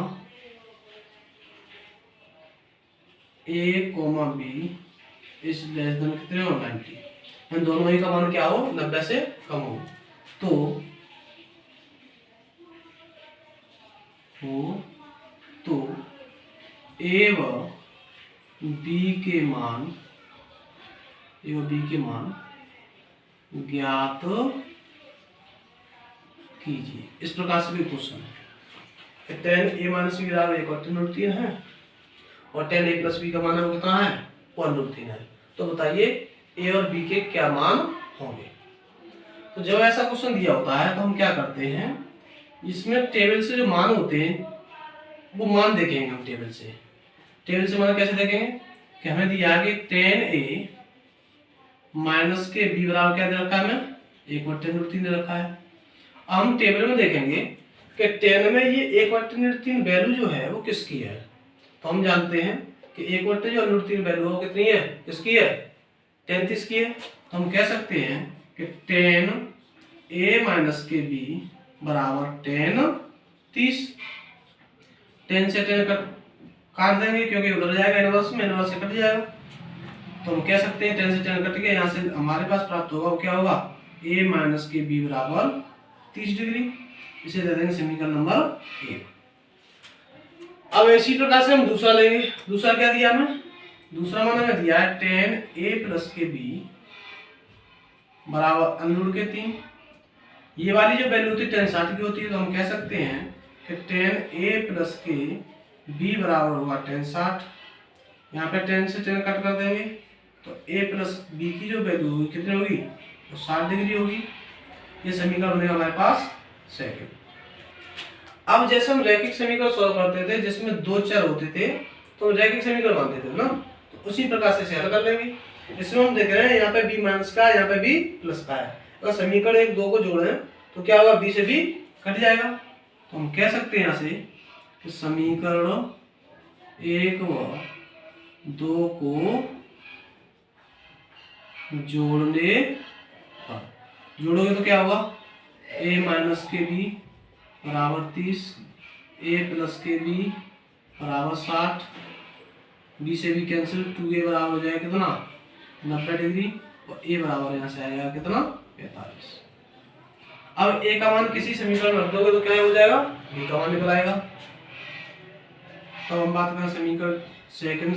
a, b इस लेस देन कितने हो 90, इन दोनों ही का मान क्या हो 90 से कम हो, तो a व b के मान ज्ञात कीजिए। इस प्रकार से भी क्वेश्चन है, tan a माइनस बी बराबर 1/√3 है और tan a प्लस बी का मान कितना है 1/√3 है। तो बताइए a और b के क्या मान होंगे। तो जब ऐसा क्वेश्चन दिया होता है तो हम क्या करते हैं, इसमें टेबल से जो मान होते हैं वो मान देखेंगे हम टेबल से मान कैसे देखेंगे कि हमें दिया है कि 10a माइनस के b बराबर क्या दे रखा है, हमें 1/√3 दे रखा है। हम टेबल में देखेंगे कि 10 में ये 1/√3 वैल्यू जो है वो किसकी है, तो हम जानते हैं कि 1/√3 वैल्यू वो कितनी है, किसकी है, 33 की है। तो हम कह सकते हैं कि 10a माइनस के b बराबर 10 से 10 काट देंगे क्योंकि उधर जाएगा इनवर्स में, इनवर्स से कट जाएगा। तो हम कह सकते हैं 10 से 10 कट गया, यहाँ से हमारे पास प्राप्त होगा वो क्या होगा, a माइनस के b बराबर 30 डिग्री। इसे दे देंगे समीकरण नंबर 1। अब इसी प्रकार से हम दूसरा लेंगे। दूसरा क्या दिया हमें, दूसरा मान हमें दिया है 10a प्लस के b बराबर √3। ये वाली जो वैल्यू होती है 10 60 की होती है, तो हम कह सकते हैं कि 10a प्लस के b बराबर होगा 10 60। यहाँ पे 10 से 10 कट कर देंगे तो a प्लस b की जो वैल्यू होगी कितनी होगी, तो 60 डिग्री होगी। ये समीकरण बनेगा हमारे पास सेकंड। अब जैसे हम रैखिक समीकरण सॉल्व करते थे जिसमें दो चर होते थे तो रैखिक समीकरण बनते थे ना, तो उसी प्रकार से हल कर लेंगे। इसमें हम देख रहे हैं यहाँ पे b माइनस का, यहाँ पे b प्लस का है। अगर समीकरण 1 2 को जोड़ें तो क्या होगा, b से b कट जाएगा। तो हम कह सकते हैं यहाँ से कि समीकरण 1 व 2 को जोड़ोगे तो क्या होगा, a माइनस के b बराबर 30, a प्लस के b बराबर 60, b से b कैंसिल, 2a बराबर हो जाएगा कितना 90 डिग्री और a बराबर यहाँ से आएगा कितना 45। अब a का मान किसी समीकरण में रख दोगे तो क्या हो जाएगा, b का मान निकल आएगा। तो हम बात करें समीकरण सेकंड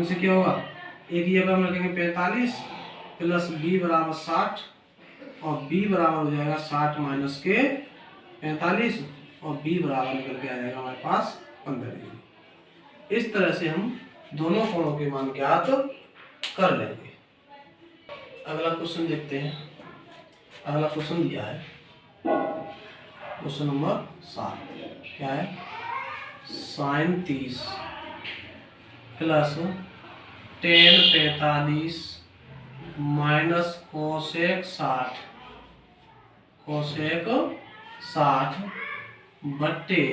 से क्या होगा, a की जगह हम रखेंगे 45 प्लस b बराबर 60 और b बराबर हो जाएगा 60 माइनस के 45 और b बराबर निकल के आ जाएगा हमारे पास 15 डिग्री। इस तरह से हम दोनों कोणों के मान ज्ञात कर लेंगे। अगला क्वेश्चन देखते हैं। अगला क्वेश्चन दिया है क्वेश्चन नंबर 7, क्या है, sin 30 plus tan 45 minus cosec 60 बट्टे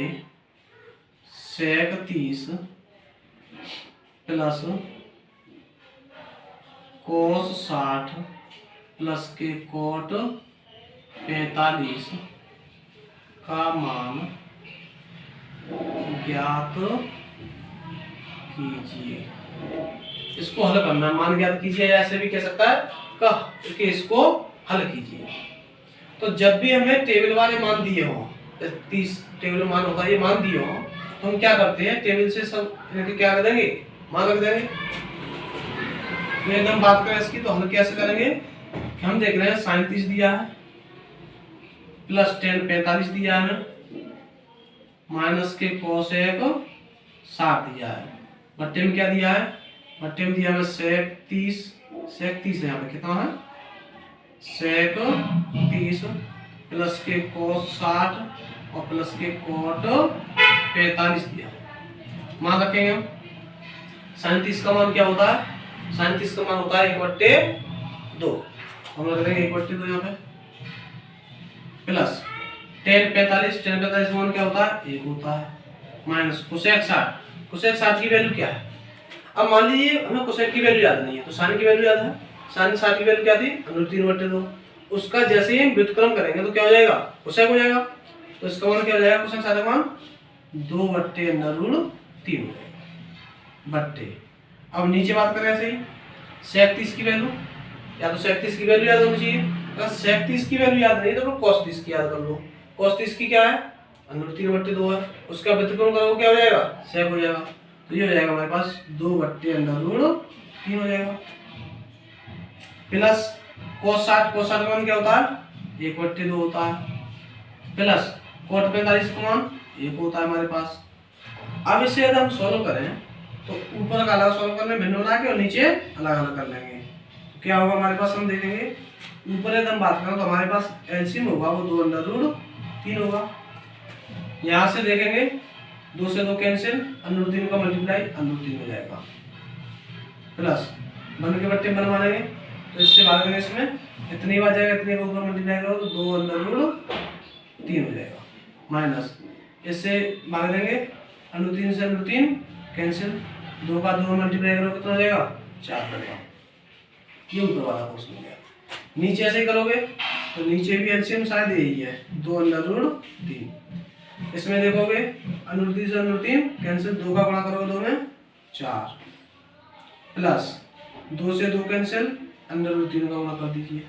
सेक 30 प्लस कोस 60 प्लस के कोट 45 का मान ज्ञात कीजिए। इसको हल करना है, मान ज्ञात कीजिए, ऐसे भी कह सकता है कि इसको हल कीजिए। तो जब भी हमें टेबल वाले मान दिए हो, 30 टेबल मान होता है, ये मान दिए हो तो हम क्या करते हैं, टेबल से सब क्या कर देंगे, मान रख देंगे। तो एकदम बात करें इसकी तो हम कैसे करेंगे कि हम देख रहे हैं sin 30 दिया है प्लस tan 45 दिया है माइनस के कोसेक 60 दिया है, बट्टे में क्या दिया है, बट्टे में दिया है सेक 30 यहाँ पे कितना है सेक 30 प्लस के कोस 60 और प्लस के कोट 45 दिया है। मान रखेंगे हम। sin 30 का मान क्या होता है, sin 30 का मान होता है 1/2, हम रख देंगे 1/2 यहाँ पे, प्लस tan 45 मान क्या होता है 1 होता है, माइनस कोसेक 60 की वैल्यू क्या है। अब मान लीजिए हमें कोसेक की वैल्यू याद नहीं है तो साइन की वैल्यू याद है। साइन 60 की वैल्यू क्या थी, √3/2। उसका जैसे ही व्युत्क्रम करेंगे तो क्या हो जाएगा, कोसेक हो जाएगा। तो इसका मान क्या हो जाएगा, कोसेक 60 का मान 2/√3 हो जाएगा बट्टे। अब नीचे बात करें ऐसे ही सेक 30 की वैल्यू, या तो सेक 30 की वैल्यू याद होनी चाहिए। अगर सेक 30 की वैल्यू याद नहीं तो cos 30 की याद कर लो। cos 30 की क्या है, √3/2 है, उसका व्युत्क्रम करोगे क्या हो जाएगा, सेक हो जाएगा। तो ये हो जाएगा हमारे पास 2/√3 हो जाएगा, प्लस cos 60 का मान क्या होता है 1/2 होता है, प्लस cot 45 का मान 1 होता है हमारे पास। अब इसे अगर हम सॉल्व करें तो ऊपर का अलग सॉल्व कर लें भिन्न बना के और नीचे अलग अलग कर लेंगे। क्या होगा हमारे पास, हम देखेंगे ऊपर यदि हम बात करें तो हमारे पास एलसीएम होगा वो 2√3 होगा। यहाँ से देखेंगे 2 से 2 कैंसिल, √3 का मल्टीप्लाई √3 हो जाएगा, प्लस बन के बट्टे बन मानेंगे तो इससे भाग देंगे, इसमें इतनी बार जाएगा, इतने को ऊपर मल्टीप्लाई करो तो 2√3 हो जाएगा, माइनस इससे भाग देंगे √3 से √3 कैंसिल, 2 का 2 मल्टीप्लाई करो कितना हो जाएगा 4 बनेगा। ये ऊपर वाला क्वेश्चन हो गया। नीचे ऐसे ही करोगे तो नीचे भी एलसीएम शायद यही है 2√3, इसमें देखोगे √3 से √3 कैंसिल, 2 का गुणा करोगे 2 में 4, प्लस 2 से 2 कैंसिल, √3 का गुणा कर दीजिए,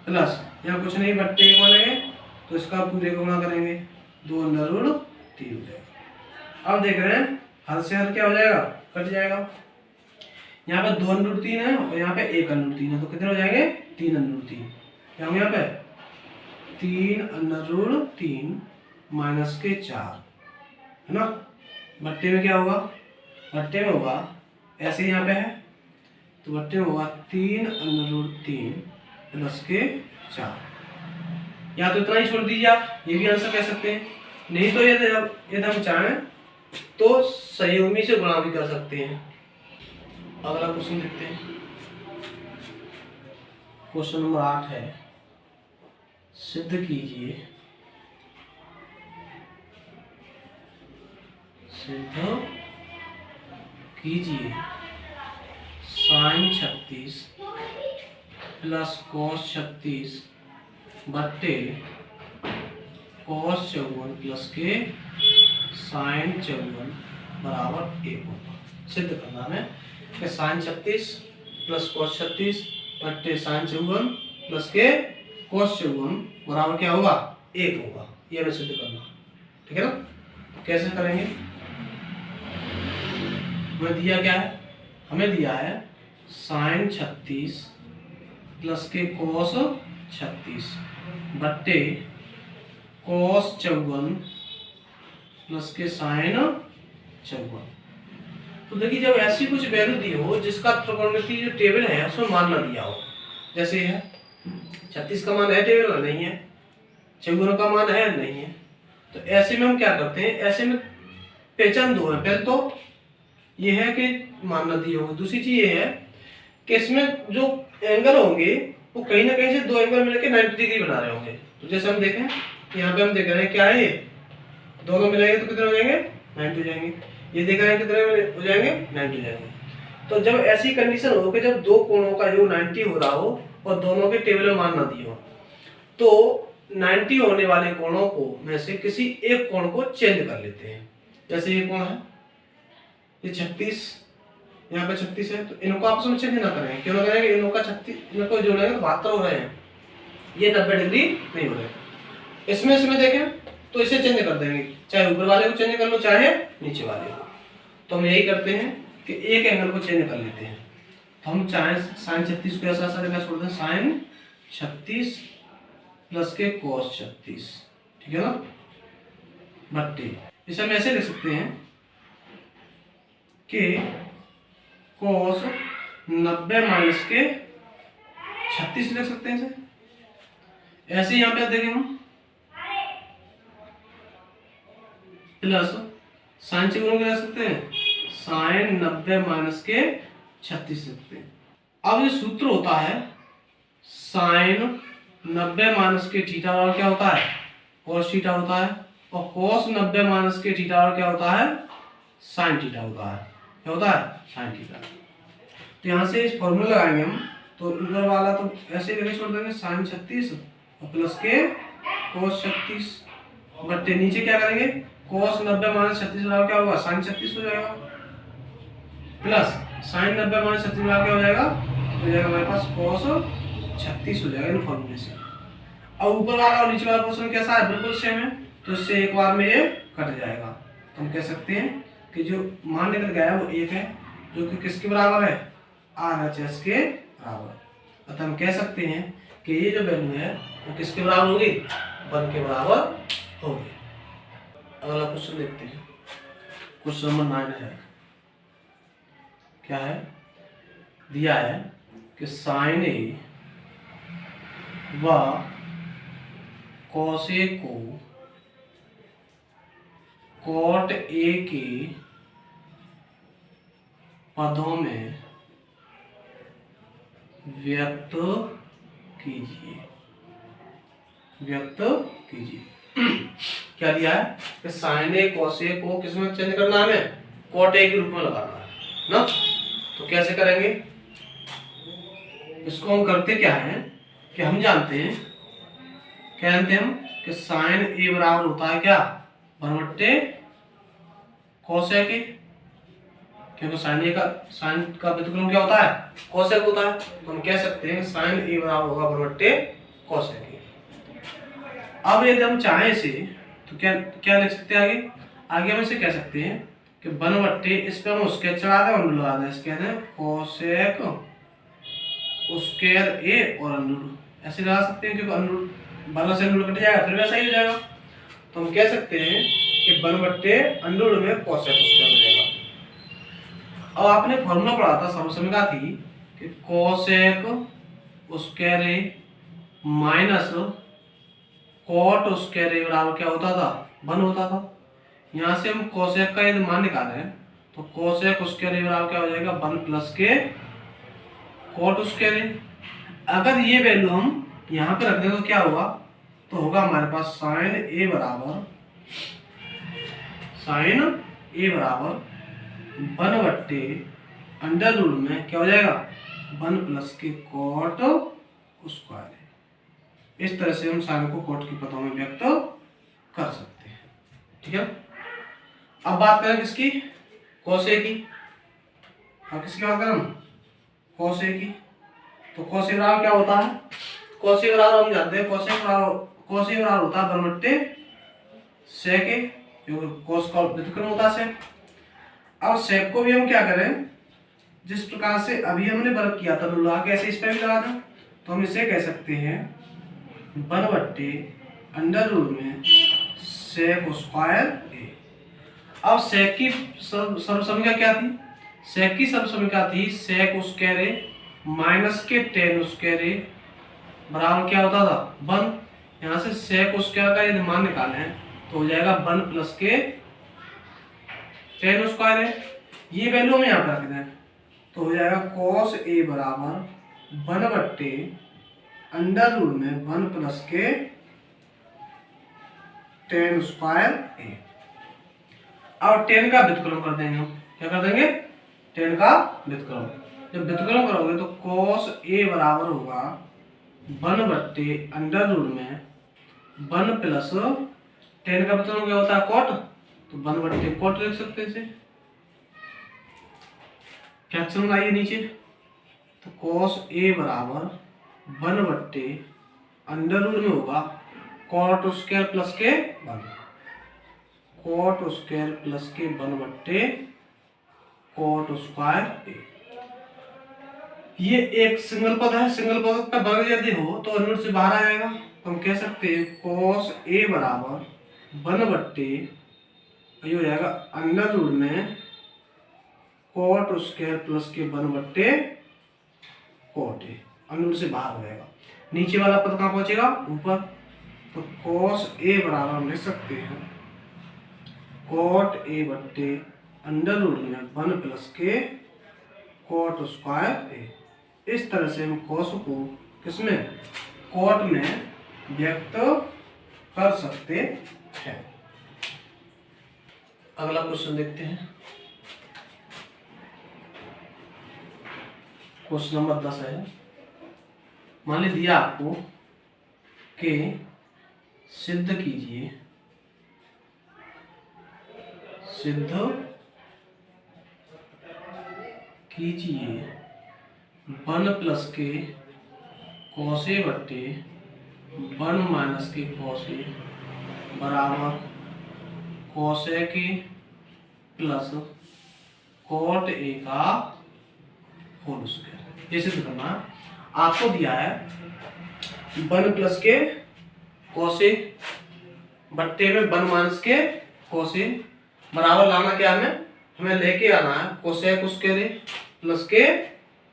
प्लस यहाँ कुछ नहीं बट्टे एक बनेंगे तो इसका पूरे का गुणा करेंगे 2√3 हो जाएगा। अब देख रहे हैं हर से हर क्या हो जाएगा, कट जाएगा। यहाँ पे 2√3 है और यहाँ पे 1√3 है तो कितने हो जाएंगे 3√3। क्या हो यहाँ पे 3√3 माइनस के 4 है ना। बट्टे में क्या होगा, बट्टे में होगा ऐसे यहाँ पे है तो बट्टे में होगा 3√3 प्लस के 4। या तो इतना ही छोड़ दीजिए आप, ये भी आंसर कह सकते हैं, नहीं तो यदि हम चाहें तो संयोगी से गुणा भी कर सकते हैं। अगला क्वेश्चन देखते हैं, क्वेश्चन नंबर 8 है, सिद्ध कीजिए, सिद्ध कीजिए sin 36 प्लस cos 36 बट्टे cos 54 प्लस के sin 54 बराबर 1 होगा। सिद्ध करना है कि sin 36 प्लस cos 36 बट्टे sin 54 प्लस के cos 54 बराबर क्या होगा 1 होगा। ये हमें सिद्ध करना, ठीक है ना। कैसे करेंगे, हमें दिया क्या है, हमें दिया है sin 36 प्लस के cos 36 बट्टे cos 54 प्लस के sin 54। तो देखिए जब ऐसी कुछ वैल्यू दी हो जिसका त्रिकोणमिति जो टेबल है उसमें मान ना दिया हो, जैसे है 36 का मान है टेबल में नहीं है, 54 का मान है नहीं है, तो ऐसे में हम क्या करते हैं, ऐसे में पहचान दो है। पहले तो ये है कि मान ना दिए होंगे, दूसरी चीज ये है कि इसमें जो एंगल होंगे वो कहीं ना कहीं से दो एंगल मिलकर 90 डिग्री बना रहे होंगे। तो जैसे हम देखें यहाँ पे हम देख रहे हैं क्या है, ये दोनों मिलेंगे तो कितने हो जाएंगे 90 हो जाएंगे, ये देख रहे हैं कितने हो जाएंगे 90 हो जाएंगे। तो जब ऐसी कंडीशन हो कि जब दो कोणों का योग 90 हो रहा हो और दोनों के टेबल में मान ना दिए हो, तो 90 होने वाले कोणों को में से किसी एक कोण को चेंज कर लेते हैं। जैसे ये कोण है, ये 36, यहाँ पे 36 है, तो इनको आपस में चेंज ना करें। क्यों ना करेंगे, इनको 36 इनको जोड़ेंगे तो 72 हो रहे हैं, ये 90 डिग्री नहीं हो रहे। इसमें देखें तो इसे चेंज कर देंगे, चाहे ऊपर वाले को चेंज कर लो चाहे नीचे वाले को। तो हम यही करते हैं कि एक एंगल को चेंज कर लेते हैं। तो हम चाहे sin 36 को ऐसा जगह छोड़ दें, sin 36 प्लस के cos 36, ठीक है ना, बट्टे इसे हम ऐसे लिख सकते हैं कि cos 90 माइनस के 36 लिख सकते हैं इसे। ऐसे यहाँ पे देखें हम प्लस साइन से गुणा कर सकते हैं, साइन 90 माइनस के 36 लिखते हैं। अब ये सूत्र होता है साइन 90 माइनस के थीटा और क्या होता है cos थीटा होता है, और cos 90 माइनस के थीटा और क्या होता है साइन थीटा होता है। क्या होता है साइन थीटा। तो यहाँ से इस फॉर्मूला लगाएंगे हम, तो ऊपर वाला तो ऐसे ही छोड़ देंगे साइन 36 और प्लस के cos 36 बट्टे नीचे क्या करेंगे cos 90 माइनस 36 बराबर क्या होगा साइन 36 हो जाएगा, प्लस साइन 90 माइनस 36 बराबर क्या हो जाएगा हमारे पास cos 36 हो जाएगा इन फॉर्मूले से। अब ऊपर वाला और नीचे वाला पोर्शन कैसा है बिल्कुल सेम है, तो इससे एक बार में ये कट जाएगा। तो हम कह सकते हैं कि जो मान निकल गया है वो 1 है, जो कि किसके बराबर है RHS के बराबर। अतः हम कह सकते हैं कि ये जो वैल्यू है वो किसके बराबर होगी 1 के बराबर होगी। अगला क्वेश्चन देखते हैं, क्वेश्चन नंबर 9 है, क्या है दिया है कि साइन ए व कॉस ए को कॉट ए के पदों में व्यक्त कीजिए। क्या दिया है कि साइन ए कॉस ए को किस में चेंज करना है, हमें कॉट ए के रूप में लगाना है ना। तो कैसे करेंगे इसको? हम करते क्या है कि हम जानते हैं, क्या जानते हैं हम कि साइन ए बराबर होता है क्या, बटे कॉस ए के, क्योंकि साइन का व्युत्क्रम क्या होता है, कॉस ए होता है। तो हम कह सकते हैं साइन ए बराबर होगा बटे कॉस ए के। अब यदि हम चाहें इसे तो क्या क्या लिख सकते हैं आगे हम इसे कह सकते हैं कि वन बट्टे, इस पे हम स्केच चढ़ा दें और लगा दें, इसके कोसेक स्क्वायर ए और अंडर ऐसे लगा सकते हैं, क्योंकि अंडर बगल से अंडर कट जाएगा फिर वैसा ही हो जाएगा। तो हम कह सकते हैं कि वन बट्टे अंडर में कोसेक स्क्वायर हो जाएगा। अब आपने फॉर्मूला पढ़ा था सर्वसमीकरण थी कि कोसेक स्क्वायर ए माइनस कॉट स्क्वायर ए बराबर क्या होता था, 1 होता था। यहाँ से हम कोसेक का यदि मान निकालें तो कोसेक स्क्वायर ए बराबर क्या हो जाएगा, 1 प्लस के कॉट स्क्वायर ए। अगर ये वैल्यू हम यहाँ पे रख दें तो क्या होगा, तो होगा हमारे पास साइन ए बराबर 1 बट्टे अंडर रूट में क्या हो जाएगा, 1 प्लस के कॉट स्क्वायर ए। इस तरह से हम साइन को कॉट की पदों में व्यक्त कर सकते हैं। ठीक है, अब बात करें किसकी, कॉस ए की। अब किसकी बात करें हम, कॉस ए की। तो कॉस ए बराबर क्या होता है, कॉस ए बराबर हम जानते हैं कॉस ए बराबर होता है 1 बट्टे सेक ए, क्योंकि कॉस का व्युत्क्रम होता है सेक। अब सेक को भी हम क्या करें, जिस प्रकार से अभी हमने वर्क किया था लगा के ऐसे इस पे भी लगा दें, तो हम इसे कह सकते हैं 1 बट्टे अंडर रूट में सेक स्क्वायर ए। अब सेक की सर्वसमीकरण क्या थी, सेक की सर्वसमीकरण थी सेक स्क्वायर ए माइनस के टेन स्क्वायर ए बराबर क्या होता था, 1। यहाँ से सेक स्क्वायर का यदि मान निकालें तो हो जाएगा 1 प्लस के टेन स्क्वायर है। ये वैल्यू हम यहाँ पर रख दें तो हो जाएगा कॉस ए बराबर 1 बट्टे अंडर रूट में 1 प्लस के टेन स्क्वायर ए। और 10 का व्युत्क्रम कर देंगे हम, क्या कर देंगे, 10 का व्युत्क्रम। जब व्युत्क्रम करोगे तो कॉस ए बराबर होगा 1 बट्टे अंडर रूट में 1 प्लस 10 का व्युत्क्रम क्या होता है, कॉट, तो 1 बट्टे कॉट लिख सकते हैं इसे। फ्रैक्शन आइए नीचे, तो कॉस ए बराबर 1 बट्टे अंडर रूट में होगा कॉट स्क्वायर प्लस के 1, कॉट स्क्वायर प्लस के 1 बट्टे कॉट स्क्वायर ए। ये एक सिंगल पद है, सिंगल पद का वर्ग यदि हो तो अंडर से बाहर आ जाएगा। तो हम कह सकते हैं कॉस ए बराबर 1 बट्टे ये हो जाएगा अंडर रूट में कॉट स्क्वायर प्लस के 1 बट्टे कॉट ए, अंडर से बाहर हो जाएगा। नीचे वाला पद कहाँ पहुंचेगा, ऊपर। तो कॉस ए बराबर हम लिख सकते हैं कॉट ए बट्टे अंडर रूट में 1 प्लस के कॉट स्क्वायर ए। इस तरह से हम कॉस को किसमें, कॉट में व्यक्त कर सकते हैं। अगला क्वेश्चन देखते हैं, क्वेश्चन नंबर 10 है। मान लीजिए दिया आपको कि सिद्ध कीजिए 1 प्लस के कॉस ए बट्टे 1 माइनस के कॉस ए बराबर कॉस ए के प्लस कॉट ए का होल स्क्वायर। ये सिद्ध करना है। आपको दिया है 1 प्लस के कॉस ए बट्टे में 1 माइनस के कॉस ए बराबर लाना क्या हमें लेके आना है कोसेक स्क्वायर ए प्लस के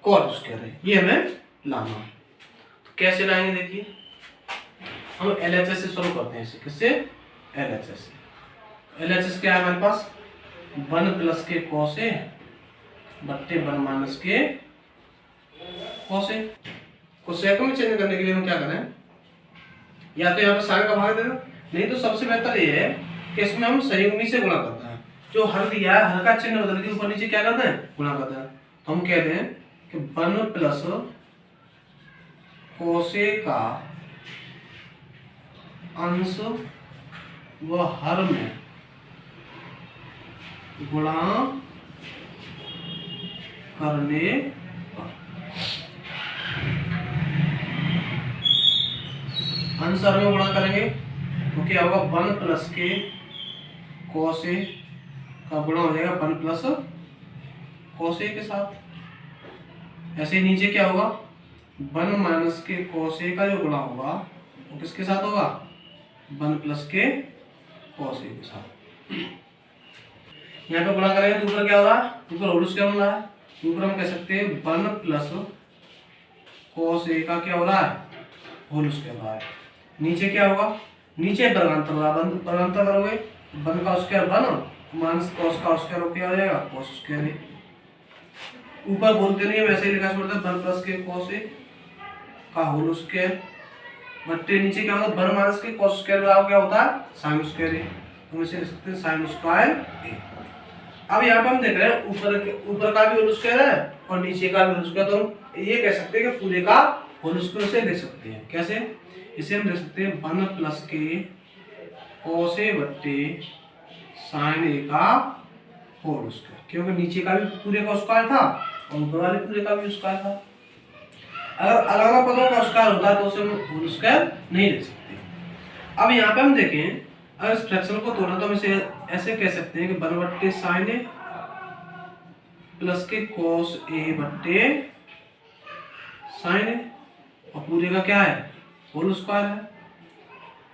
कॉट स्क्वायर है, ये हमें लाना है। तो कैसे लाएंगे देखिए, हम एलएचएस से शुरू करते हैं इसे, किससे? एलएचएस से। एलएचएस क्या है हमारे पास? 1 प्लस के कॉस ए बट्टे 1 माइनस के कॉस ए को सेक में चेंज करने के लिए हम क्या करें, या तो यहाँ पे साइन का भाग दे दो, नहीं तो सबसे बेहतर ये है कि इसमें हम संयुग्मी से गुणा करते हैं। जो हर दिया है हर का चिन्ह बदल के ऊपर नीचे क्या करते हैं? गुणा करते हैं। तो हम कहते हैं कि 1 प्लस कॉस ए का अंश व हर में गुणा करने पर, अंश हर में गुणा करेंगे तो क्या होगा? 1 प्लस के कॉस ए का गुणा हो जाएगा 1 प्लस कॉस ए के साथ। ऐसे ही नीचे क्या होगा? 1 माइनस के कॉस ए का जो गुणा होगा वो किसके साथ होगा? 1 प्लस के कॉस ए के साथ। यहाँ पे गुणा करेंगे तो ऊपर क्या हो रहा है? ऊपर होल स्क्वायर बन रहा है। ऊपर हम कह सकते हैं 1 प्लस कॉस ए का क्या हो रहा है? होल स्क्वायर हो रहा है। नीचे क्या होगा? नीचे वर्गांतर होगा, वर्गांतर करोगे 1 का स्क्वायर 1 माइनस कॉस का स्क्वायर क्या हो जाएगा? कॉस स्क्वायर ए। ऊपर बोलते नहीं है, वैसे ही लिखा छोड़ता है 1 प्लस के कॉस ए का होल स्क्वायर बट्टे नीचे क्या होगा? 1 माइनस के कॉस स्क्वायर बराबर क्या होता है? साइन स्क्वायर ए। हम इसे लिख सकते हैं साइन स्क्वायर ए। अब यहाँ पे हम देख रहे हैं ऊपर का भी होल स्क्वायर है और नीचे का भी होल स्क्वायर, तो हम ये कह सकते हैं कि पूरे का होल स्क्वायर से देख सकते हैं। कैसे? इसे हम देख सकते हैं 1 प्लस के कॉस ए बट्टे साइन ए का होल स्क्वायर, क्योंकि नीचे का भी पूरे का स्क्वायर था और ऊपर वाले पूरे का भी स्क्वायर था। अगर अलग अलग पदों का स्क्वायर होता है तो उसे हम होल स्क्वायर नहीं लिख सकते। अब यहाँ पे हम देखें, अगर इस फ्रैक्शन को तोड़ना तो हम इसे ऐसे कह सकते हैं कि 1 बट्टे साइन ए प्लस के कॉस ए बट्टे साइन ए, और पूरे का क्या है? होल स्क्वायर है।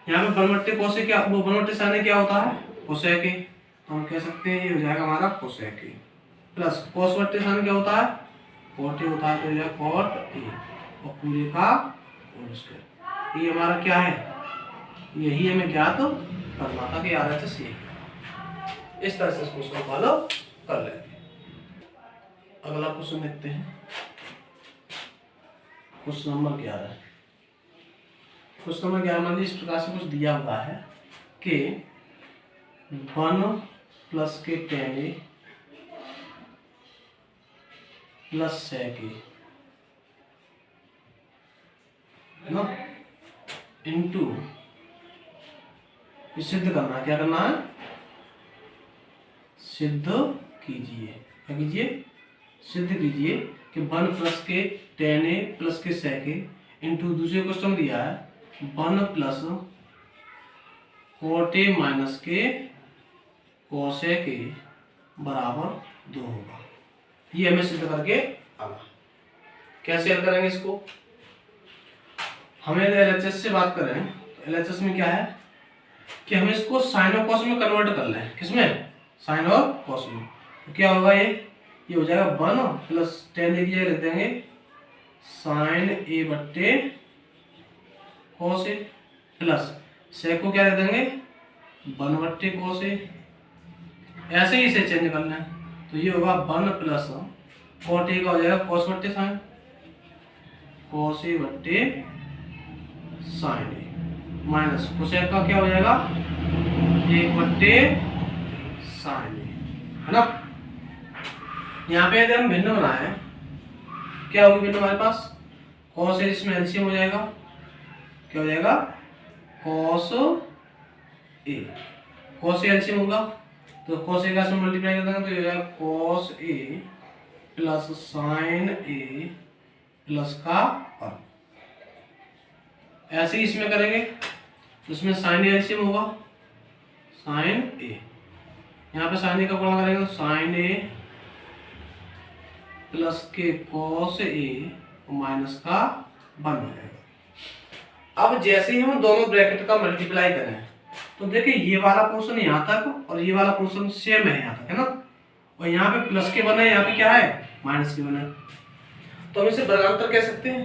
यहाँ पे 1 बट्टे कॉस ए क्या, वो 1 बट्टे साइन ए क्या होता है? कोसेक ए। तो हम कह सकते हैं ये हो जाएगा हमारा कोसेक ए प्लस कॉस बट्टे साइन क्या होता है? कॉट ए होता है, तो ये कॉट ए और पूरे का होल स्क्वायर। ये हमारा क्या है? यही हमें ज्ञात करना था कि आरएचएस ये। इस तरह से इस क्वेश्चन को फॉलो कर लेंगे। अगला क्वेश्चन देखते हैं, क्वेश्चन नंबर 11। क्वेश्चन नंबर 11 मान लीजिए इस प्रकार से कुछ दिया हुआ है कि 1 प्लस के tan ए प्लस sec ए ना इनटू, सिद्ध करना है। क्या करना है? सिद्ध कीजिए। क्या कीजिए? सिद्ध कीजिए कि 1 प्लस के tan ए प्लस के sec ए इनटू दूसरे क्वेश्चन दिया है 1 प्लस cot ए माइनस के cosec ए बराबर 2 होगा। ये हमें सिद्ध करके आना। कैसे हल करेंगे इसको? हमें एलएचएस से बात करें तो एलएचएस में क्या है कि हम इसको साइन और कॉस में कन्वर्ट कर लें। किसमें? साइन और कॉस में। तो क्या होगा? ये हो जाएगा 1 प्लस tan ए की जगह लिख देंगे साइन ए बट्टे कॉस ए प्लस सेक को क्या लिख देंगे? 1 बट्टे कॉस ए। ऐसे ही इसे चेंज करना है, तो ये होगा 1 प्लस कॉट ए का हो जाएगा कॉस बट्टे साइन, कॉस ए बट्टे साइन ए माइनस कोसेक का क्या हो जाएगा? 1 बट्टे साइन ए, है ना। यहाँ पे यदि हम भिन्न बनाए, क्या होगी भिन्न हमारे पास? कॉस ए जिसमें एलसीएम हो जाएगा, क्या हो जाएगा? Cos A. Cos A LCM होगा तो कॉस ए का से मल्टीप्लाई कर देंगे तो ये हो जाएगा cos A plus sign A plus का और। ऐसे ही इसमें करेंगे तो इसमें साइन ए एलसीएम होगा, साइन ए। यहाँ पे साइन ए का गुणा करेंगे तो साइन ए प्लस के कॉस ए माइनस का 1 हो जाएगा। अब जैसे ही हम दोनों ब्रैकेट का मल्टीप्लाई करें तो देखिए ये वाला पोर्शन यहाँ तक और ये वाला पोर्शन सेम है यहाँ तक, है ना। और यहाँ पे प्लस के बने, यहाँ पे क्या है? माइनस के बने। तो हम इसे वर्गांतर कह सकते हैं।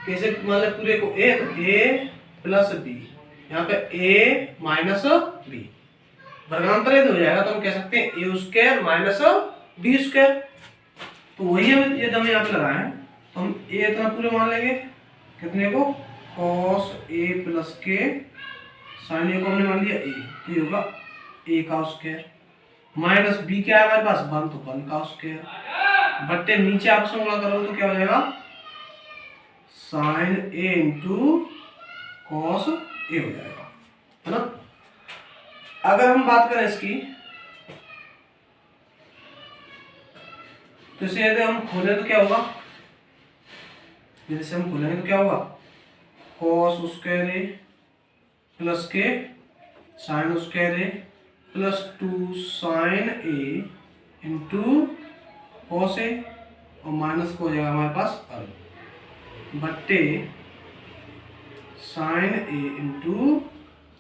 कैसे? मान लें पूरे को ए, तो ए प्लस बी, यहाँ पे ए माइनस बी, वर्गांतर यदि हो जाएगा तो हम कह सकते हैं ए स्क्वायर माइनस बी स्क्वायर। तो वही हम ये हम यहाँ पे लगाए हैं, तो हम ए इतना पूरे मान लेंगे, कितने को? cos ए प्लस के साइन ए को हमने मान लिया ए, तो ये होगा ए का स्क्वायर, माइनस बी क्या है हमारे पास? 1, तो 1 का स्क्वायर, बट्टे नीचे आपस में गुणा करोगे तो क्या हो जाएगा? Sign A into cos A हो जाएगा, है ना। अगर हम बात करें इसकी, तो इसे यदि हम खोलें तो क्या होगा? यदि से हम खोलेंगे तो क्या होगा? कॉस स्क्वायर ए प्लस के sine square A plus 2 sign A into cos A, और माइनस को हो जाएगा हमारे पास अल, बट्टे sign A into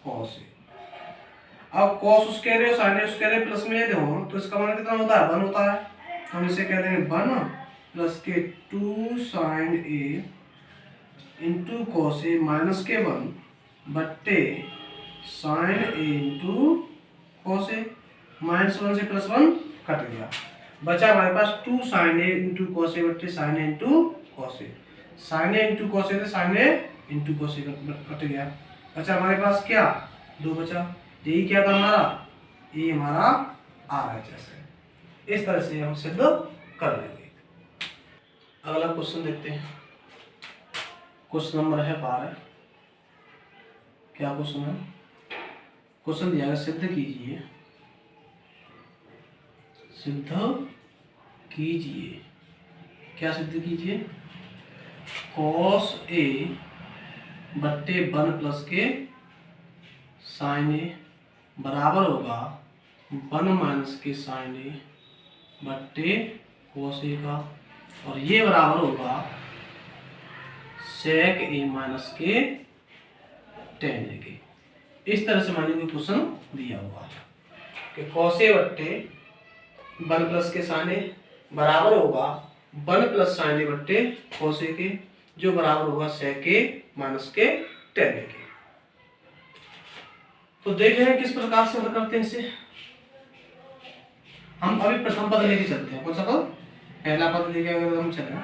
cos A. अब कॉस स्क्वायर ए और साइन स्क्वायर ए प्लस में यदि हो तो इसका मान कितना होता है? 1 होता है, हम इसे कह देंगे 1 प्लस के 2 sign A into cos A minus के 1 बट्टे sign A into cos A, minus 1 से प्लस 1 कट गया, बचा हमारे पास 2 sign A into cos A बट्टे sign A into cos A. Sign A into cos A तो sine A into cos A cut गया, बचा हमारे पास क्या? 2 बचा। यही क्या था हमारा? ये हमारा RHS है। इस तरह से हम सिद्ध कर लेंगे। अगला क्वेश्चन देखते हैं, क्वेश्चन नंबर है 12। क्या क्वेश्चन है? क्वेश्चन दिया है सिद्ध कीजिए, सिद्ध कीजिए, क्या सिद्ध कीजिए? कॉस ए बट्टे 1 प्लस के साइन ए बराबर होगा 1 माइनस के साइन ए बट्टे कॉस ए का, और ये बराबर होगा सेक ए माइनस के टेन ए के। इस तरह से मानिए कोई क्वेश्चन दिया हुआ है कि कॉस ए बट्टे 1 प्लस के साइन ए बराबर होगा 1 प्लस साइन ए बट्टे कॉस ए के, जो बराबर होगा सेक ए माइनस के टेन ए के। तो देख रहे हैं किस प्रकार से हल करते हैं इसे। हम अभी प्रथम पद लेके चलते हैं। कौन सा पद? पहला पद लेके अगर हम चलें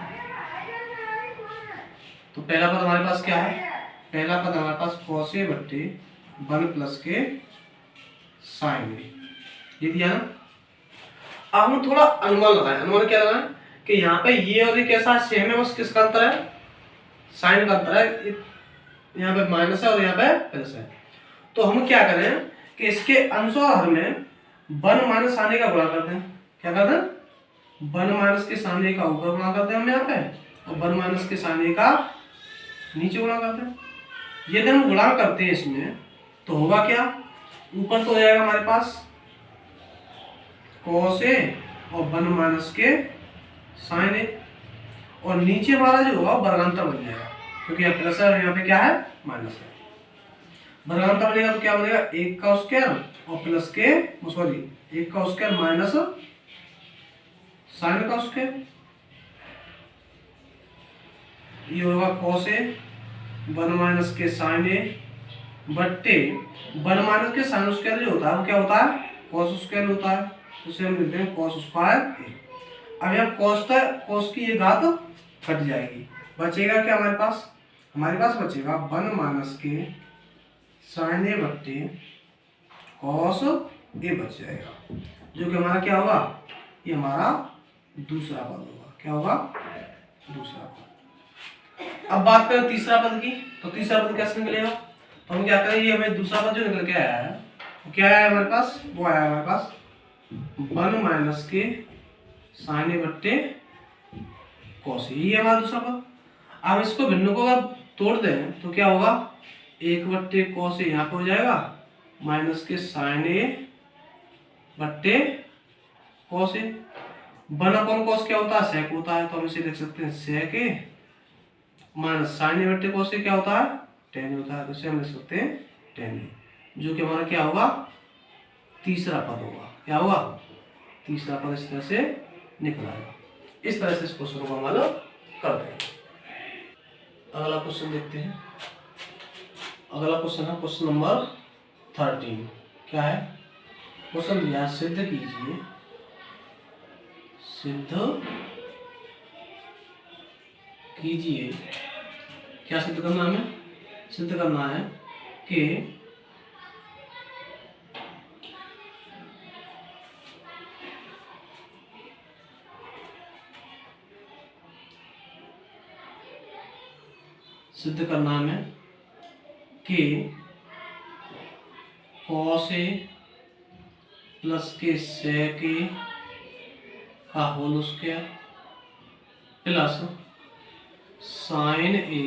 तो पहला पद हमारे पास क्या है? पहला पद हमारे पास कॉस ए बट्टे 1 प्लस के साइन ए, ये दिया ना। अब हम थोड़ा अनुमान लगाएं। अनुमान क्या लगाएं कि यहाँ पे ये और ये कैसा सेम है, बस किसका अंतर है? साइन का अंतर है। यहाँ पे माइनस है और यहाँ पे प्लस है। तो हम क्या करें कि इसके अंश और हर में 1 माइनस साइन ए का गुणा करते हैं। क्या करते हैं? 1 माइनस के साइन ए का ऊपर गुणा करते हैं हम यहाँ पे, और 1 माइनस के साइन ए का नीचे गुणा करते हैं। यदि हम गुणा करते हैं इसमें तो होगा क्या? ऊपर तो हो जाएगा हमारे पास कॉस ए और 1 माइनस के साइन ए, और नीचे हमारा जो होगा वर्गांतर बन जाएगा, क्योंकि यहाँ प्लस है और यहाँ पे क्या है? माइनस है। वर्गांतर बनेगा तो क्या बनेगा? 1 का स्क्वायर और प्लस के 1 का स्क्वायर माइनस साइन का स्क्वायर, ये होगा कॉस ए 1 माइनस के साइन ए बट्टे 1 माइनस के साइन स्क्वायर जो होता है वो क्या होता है? कॉस स्क्वायर होता है। उसे हम लिखते हैं कॉस स्क्वायर ए। अब यहाँ कॉस की ये घात कट जाएगी, बचेगा क्या हमारे पास? हमारे पास बचेगा 1 माइनस के साइन ए बट्टे कॉस ए बच जाएगा, जो कि हमारा क्या होगा? ये हमारा दूसरा पद होगा। क्या होगा? दूसरा पद। अब बात करें तीसरा पद की, तो तीसरा पद कैसे निकलेगा? तो हम क्या करें, ये हमें दूसरा पद जो निकल के आया है वो क्या आया हमारे पास? वो आया हमारे पास 1 माइनस के साइन ए बट्टे कॉस ए, ये हमारा दूसरा पद। अब इसको भिन्न को अगर तोड़ दें तो क्या होगा? 1 बट्टे कॉस ए यहाँ पे हो जाएगा, माइनस के साइन ए बट्टे कॉस ए। 1 अपॉन कॉस क्या होता है? सेक होता है, तो हम इसे लिख सकते हैं सेक ए माइनस साइन ए बट्टे कॉस ए क्या होता है? टेन होता है, तो इसे हम लिख सकते हैं टेन ए, जो कि हमारा क्या होगा? तीसरा पद होगा। क्या होगा? तीसरा पद इस तरह से निकल आएगा। इस तरह से इस क्वेश्चन को हम हल कर देंगे। अगला क्वेश्चन देखते हैं। अगला क्वेश्चन है क्वेश्चन नंबर 13। क्या है क्वेश्चन दिया, सिद्ध कीजिए, सिद्ध कीजिए, क्या सिद्ध करना है हमें? सिद्ध करना है कि सिद्ध करना है हमें कि cos A प्लस के sec A का whole square plus sin A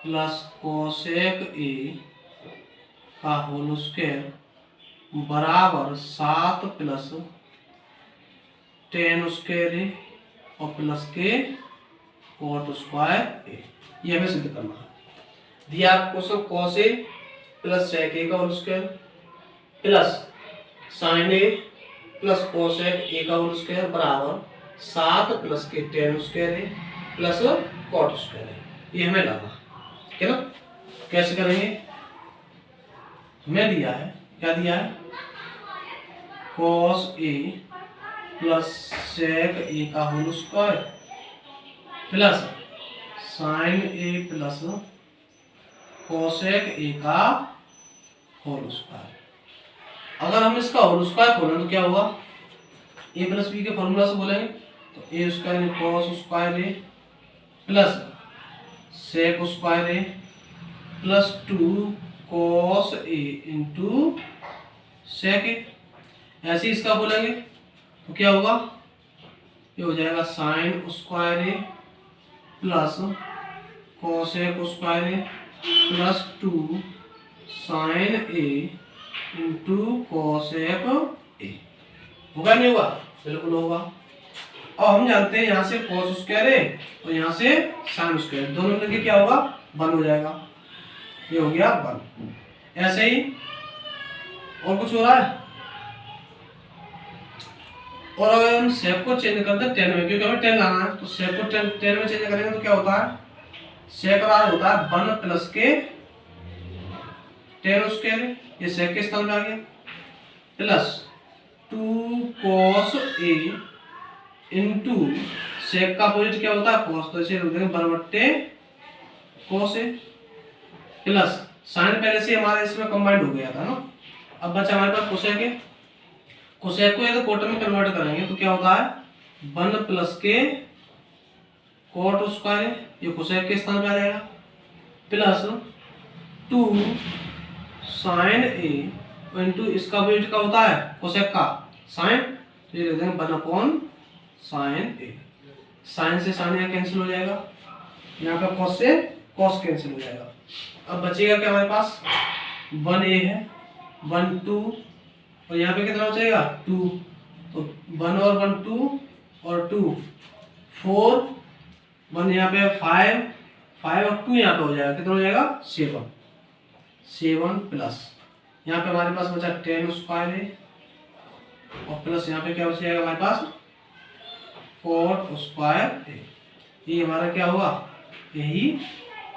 plus cosec A का होल स्क्वायर बराबर 7 प्लस tan स्क्वायर A और प्लस के cot स्क्वायर A। ये हमें सिद्ध करना है। दिया आपको सब cos A plus sec A का whole square plus sin A plus cosec A का होल स्क्वायर बराबर 7 प्लस के tan square A plus cot square A। ये हमें लाना है ना। कैसे करेंगे? हमें दिया है, क्या दिया है, cos A plus sec A का whole square plus sin A plus cosec A का होल स्क्वायर। अगर हम इसका होल स्क्वायर खोलें तो क्या होगा? a प्लस बी के फॉर्मूला से बोलेंगे तो a square cos square a plus sec square a plus 2 cos a into sec a। ऐसे ही इसका बोलेंगे तो क्या होगा? ये हो जाएगा sin square a plus cosec square a plus 2 sin a into cosec a। होगा नहीं होगा? बिल्कुल होगा। अब हम जानते हैं यहाँ से cos स्क्वायर a और यहाँ से sin स्क्वायर, दोनों मिलकर क्या होगा? 1 हो जाएगा। ये हो गया 1। ऐसे ही और कुछ हो रहा है? और अगर हम शेप को चेंज करते हैं 10 में, क्योंकि हमें 10 लाना है, तो शेप को 10 में चेंज करेंगे तो क्या होता है? शेप का होता है 1 प्लस के 10 स्क्वायर, ये शेप के स्थान पे आ गया, plus 2 cos a into shape का अपोजिट क्या होता है? cos, तो इसे लिख देंगे 1/cos a प्लस साइन पहले से हमारे इसमें कंबाइंड हो गया था ना। अब बचा हमारे पास कोसेक है। कोसेक को यदि कोट में कन्वर्ट करेंगे तो क्या होता है? 1 प्लस के कोट स्क्वायर, ये कोसेक के स्थान पे आ जाएगा, प्लस 2 साइन ए इंटू इसका अपोजिट का होता है कोसेक का साइन, तो ये लिख देंगे 1/साइन ए। साइन से साइन यहाँ कैंसिल हो जाएगा, यहाँ पे कॉस से कॉस कैंसिल हो जाएगा। अब बचेगा क्या हमारे पास? 1a है, 1 2 और यहाँ पे कितना बचेगा? 2, तो 1 और 1 2 और 2 4, 1 यहाँ पे 5 और 2 यहाँ पे हो जाएगा, कितना हो जाएगा? 7 प्लस यहाँ पे हमारे पास बचा 10 स्क्वायर है और प्लस यहाँ पे क्या बच जाएगा हमारे पास? cot स्क्वायर है। ये हमारा क्या होगा? यही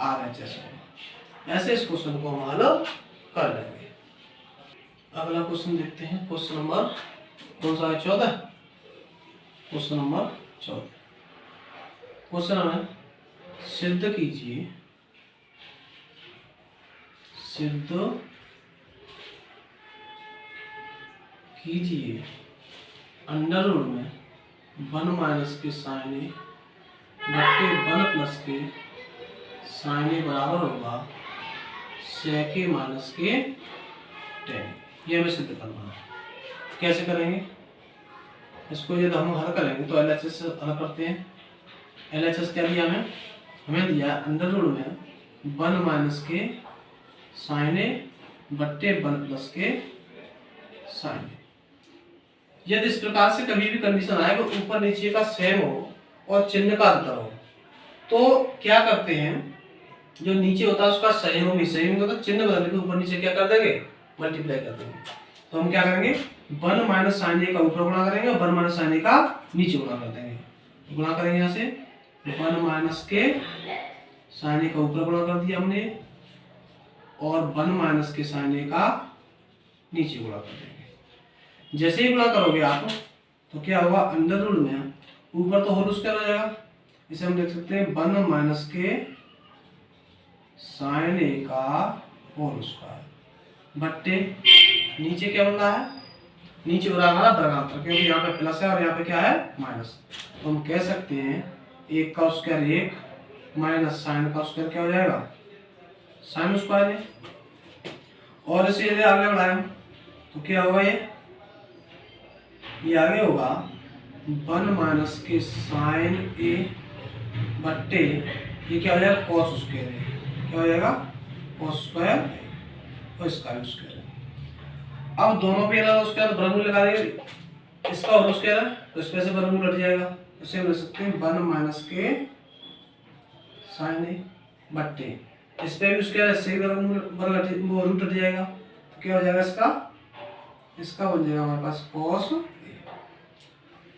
RHS होगा। ऐसे इस क्वेश्चन को हम हल कर लेंगे। अगला क्वेश्चन देखते हैं। क्वेश्चन नंबर कौन सा है? 14। Question number 14। क्वेश्चन हमें सिद्ध कीजिए, सिद्ध कीजिए अंडर रूट में 1 माइनस के साइन ए बट्टे 1 प्लस के साइन ए बराबर होगा sec a माइनस के 10। ये हमें सिद्ध करना है। कैसे करेंगे इसको? यदि हम हल करेंगे तो LHS से हल करते हैं। LHS क्या दिया हमें? हमें दिया अंडर रूट में 1 माइनस के साइन ए बट्टे 1 प्लस के साइन ए। यदि इस प्रकार से कभी भी कंडीशन आए वो ऊपर नीचे का सेम हो और चिन्ह का अंतर हो तो क्या करते हैं? जो नीचे होता है उसका संयुग्मी, तो चिन्ह बदल के ऊपर नीचे क्या कर देंगे? मल्टीप्लाई कर देंगे। तो हम क्या करेंगे? 1 माइनस साइन ए का ऊपर गुणा करेंगे और 1 माइनस साइन ए का नीचे गुणा कर देंगे। गुणा करेंगे यहाँ से 1 माइनस के साइन ए का ऊपर गुणा कर दिया हमने और 1 माइनस के साइन ए का नीचे गुणा कर देंगे। जैसे ही गुणा करोगे आप तो क्या होगा, अंडर रूट में ऊपर तो होल स्क्वायर हो जाएगा, इसे हम देख सकते हैं 1 माइनस के साइन ए का होल स्क्वायर बट्टे नीचे क्या बन रहा है, नीचे हो रहा है हमारा वर्गांतर, क्योंकि यहाँ पे प्लस है और यहाँ पे क्या है माइनस। तो हम कह सकते हैं 1 का स्क्वायर 1 माइनस साइन का स्क्वायर क्या हो जाएगा, साइन स्क्वायर है। और इसे यदि आगे बढ़ाएं तो क्या होगा, ये आगे होगा 1 माइनस के साइन ए बट्टे ये क्या हो जाएगा कॉस स्क्वायर है, क्या हो जाएगा कॉस स्क्वायर और इसका भी स्क्वायर है। अब दोनों पे अलग स्क्वायर वर्गमूल लगा देंगे, इसका होल स्क्वायर है तो इसमें से वर्गमूल हट जाएगा, इसे हम लिख सकते हैं 1 माइनस के साइन ए बट्टे इस पे भी स्क्वायर है, इससे वर्ग रूट हट जाएगा तो क्या हो जाएगा इसका बन जाएगा हमारे पास कॉस।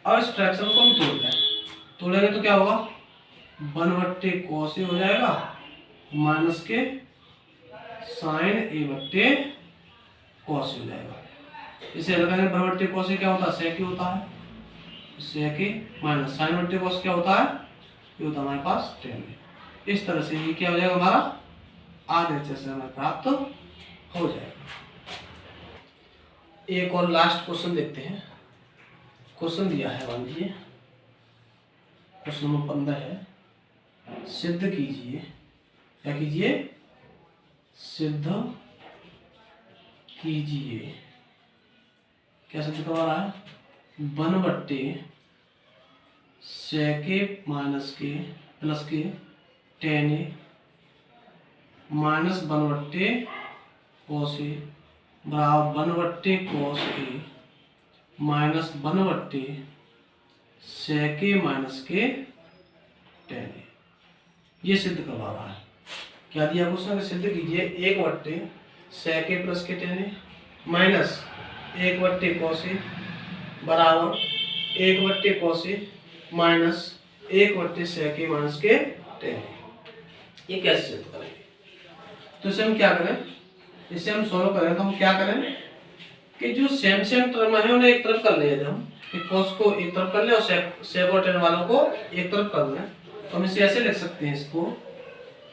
अब इस फ्रैक्शन को हम तोड़ दें, तोड़ेंगे तो क्या होगा 1 बट्टे कॉस ए हो जाएगा माइनस के साइन ए बट्टे कॉस हो जाएगा। इसे लगाएंगे 1 बट्टे कॉस ए क्या होता है सेक होता है, सेक ए माइनस साइन बट्टे कॉस क्या होता है, ये होता है हमारे पास tan ए। इस तरह से ये क्या हो जाएगा हमारा आधे से हमें प्राप्त हो जाएगा। एक और लास्ट क्वेश्चन देखते हैं। क्वेश्चन दिया है, मान लीजिए क्वेश्चन नंबर 15 है, सिद्ध कीजिए, क्या कीजिए सिद्ध कीजिए, क्या सिद्ध करवा रहा है 1 बट्टे सेक ए माइनस के प्लस के tan ए माइनस 1 बट्टे कॉस ए बराबर 1 बट्टे कॉस ए माइनस 1 बट्टे सेक ए माइनस के tan ए। ये सिद्ध करवा रहा है। क्या दिया क्वेश्चन, सिद्ध कीजिए 1 बट्टे सेक ए प्लस के tan ए माइनस 1 बट्टे कॉस ए बराबर 1 बट्टे कॉस ए माइनस 1 बट्टे सेक ए माइनस के tan ए। ये कैसे सिद्ध करेंगे, तो इसे हम क्या करें, इसे हम सॉल्व करें तो हम क्या करें कि जो सेम टर्म है उन्हें एक तरफ कर ले, हम कॉस को एक तरफ कर ले और सेक और tan वालों को एक तरफ कर लें, तो हम इसे ऐसे लिख सकते हैं इसको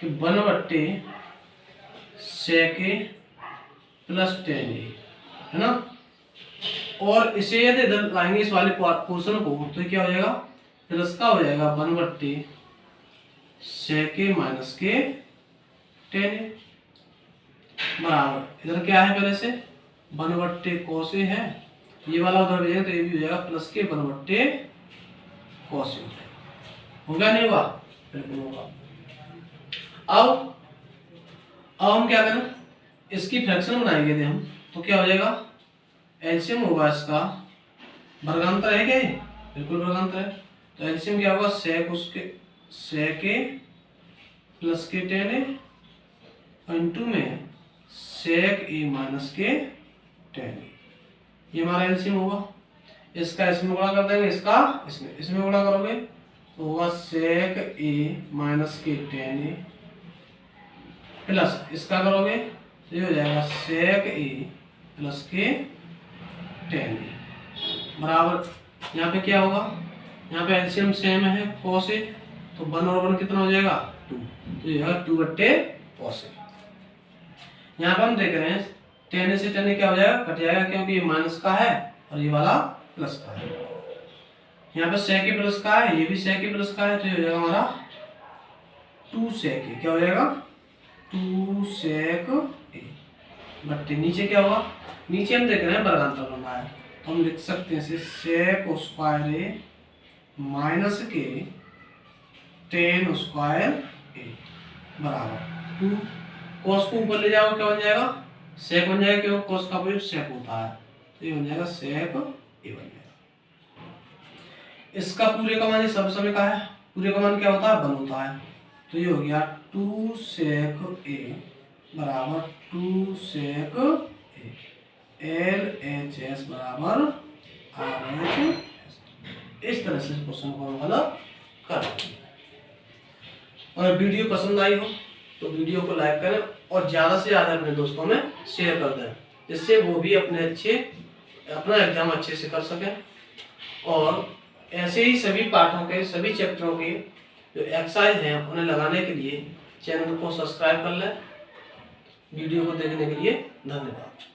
कि 1 बट्टे सेक ए प्लस tan ए है ना। और इसे यदि इधर लाएंगे इस वाले पोर्शन को तो क्या हो जाएगा प्लस का हो जाएगा 1 बट्टे सेक ए माइनस के tan ए बराबर इधर क्या है पहले से 1 बट्टे कॉस ए है, ये वाला उधर भेजेंगे तो ये भी हो जाएगा प्लस के 1 बट्टे कॉस ए होगा, नहीं होगा बिल्कुल होगा। अब हम क्या करें, इसकी फ्रैक्शन बनाएंगे थे हम तो क्या हो जाएगा एलसीएम होगा इसका, वर्गांतर है क्या ये, बिल्कुल वर्गांतर है, तो एलसीएम क्या होगा सेक ए प्लस के tan ए इंटू में सेक ए माइनस के tan ए, ये हमारा एलसीएम होगा। इसका इसमें गुणा कर देंगे, इसका इसमें गुणा करोगे तो होगा सेक ए माइनस के tan ए प्लस इसका करोगे तो ये हो जाएगा सेक ए प्लस के tan ए बराबर यहाँ पे क्या होगा, यहाँ पे एलसीएम सेम है कॉस ए, तो 1 और 1 कितना हो जाएगा 2, तो ये है 2 बट्टे कॉस ए। यहाँ पर हम देख रहे हैं tan ए से tan ए क्या हो जाएगा कट जाएगा, क्योंकि ये माइनस का है और ये वाला प्लस का है। यहाँ पे सेक ए प्लस का है, ये भी सेक ए प्लस का है, तो ये हो जाएगा हमारा 2 सेक ए, क्या हो जाएगा 2 सेक ए बट्टे नीचे क्या होगा, नीचे हम देख रहे हैं वर्गांतर बन रहा है तो हम लिख सकते हैं सेक स्क्वायर ए माइनस के tan स्क्वायर ए बराबर 2 कॉस को ऊपर ले जाओ क्या बन जाएगा सेक बन जाएगा, क्योंकि कॉस का अपोजिट सेक होता है, तो ये बन जाएगा सेक ए बन जाएगा। इसका पूरे का मान सब समय का है, पूरे का मान क्या होता है 1 होता है, तो ये हो गया 2 सेक ए बराबर 2 सेक ए एल एच एस बराबर आर एच एस। इस तरह से क्वेश्चन को हम हल कर रहे हैं। और वीडियो पसंद आई हो तो वीडियो को लाइक करें और ज़्यादा से ज़्यादा अपने दोस्तों में शेयर कर दें, जिससे वो भी अपना एग्जाम अच्छे से कर सकें। और ऐसे ही सभी पाठों के, सभी चैप्टरों के जो एक्सरसाइज हैं उन्हें लगाने के लिए चैनल को सब्सक्राइब कर लें। वीडियो को देखने के लिए धन्यवाद।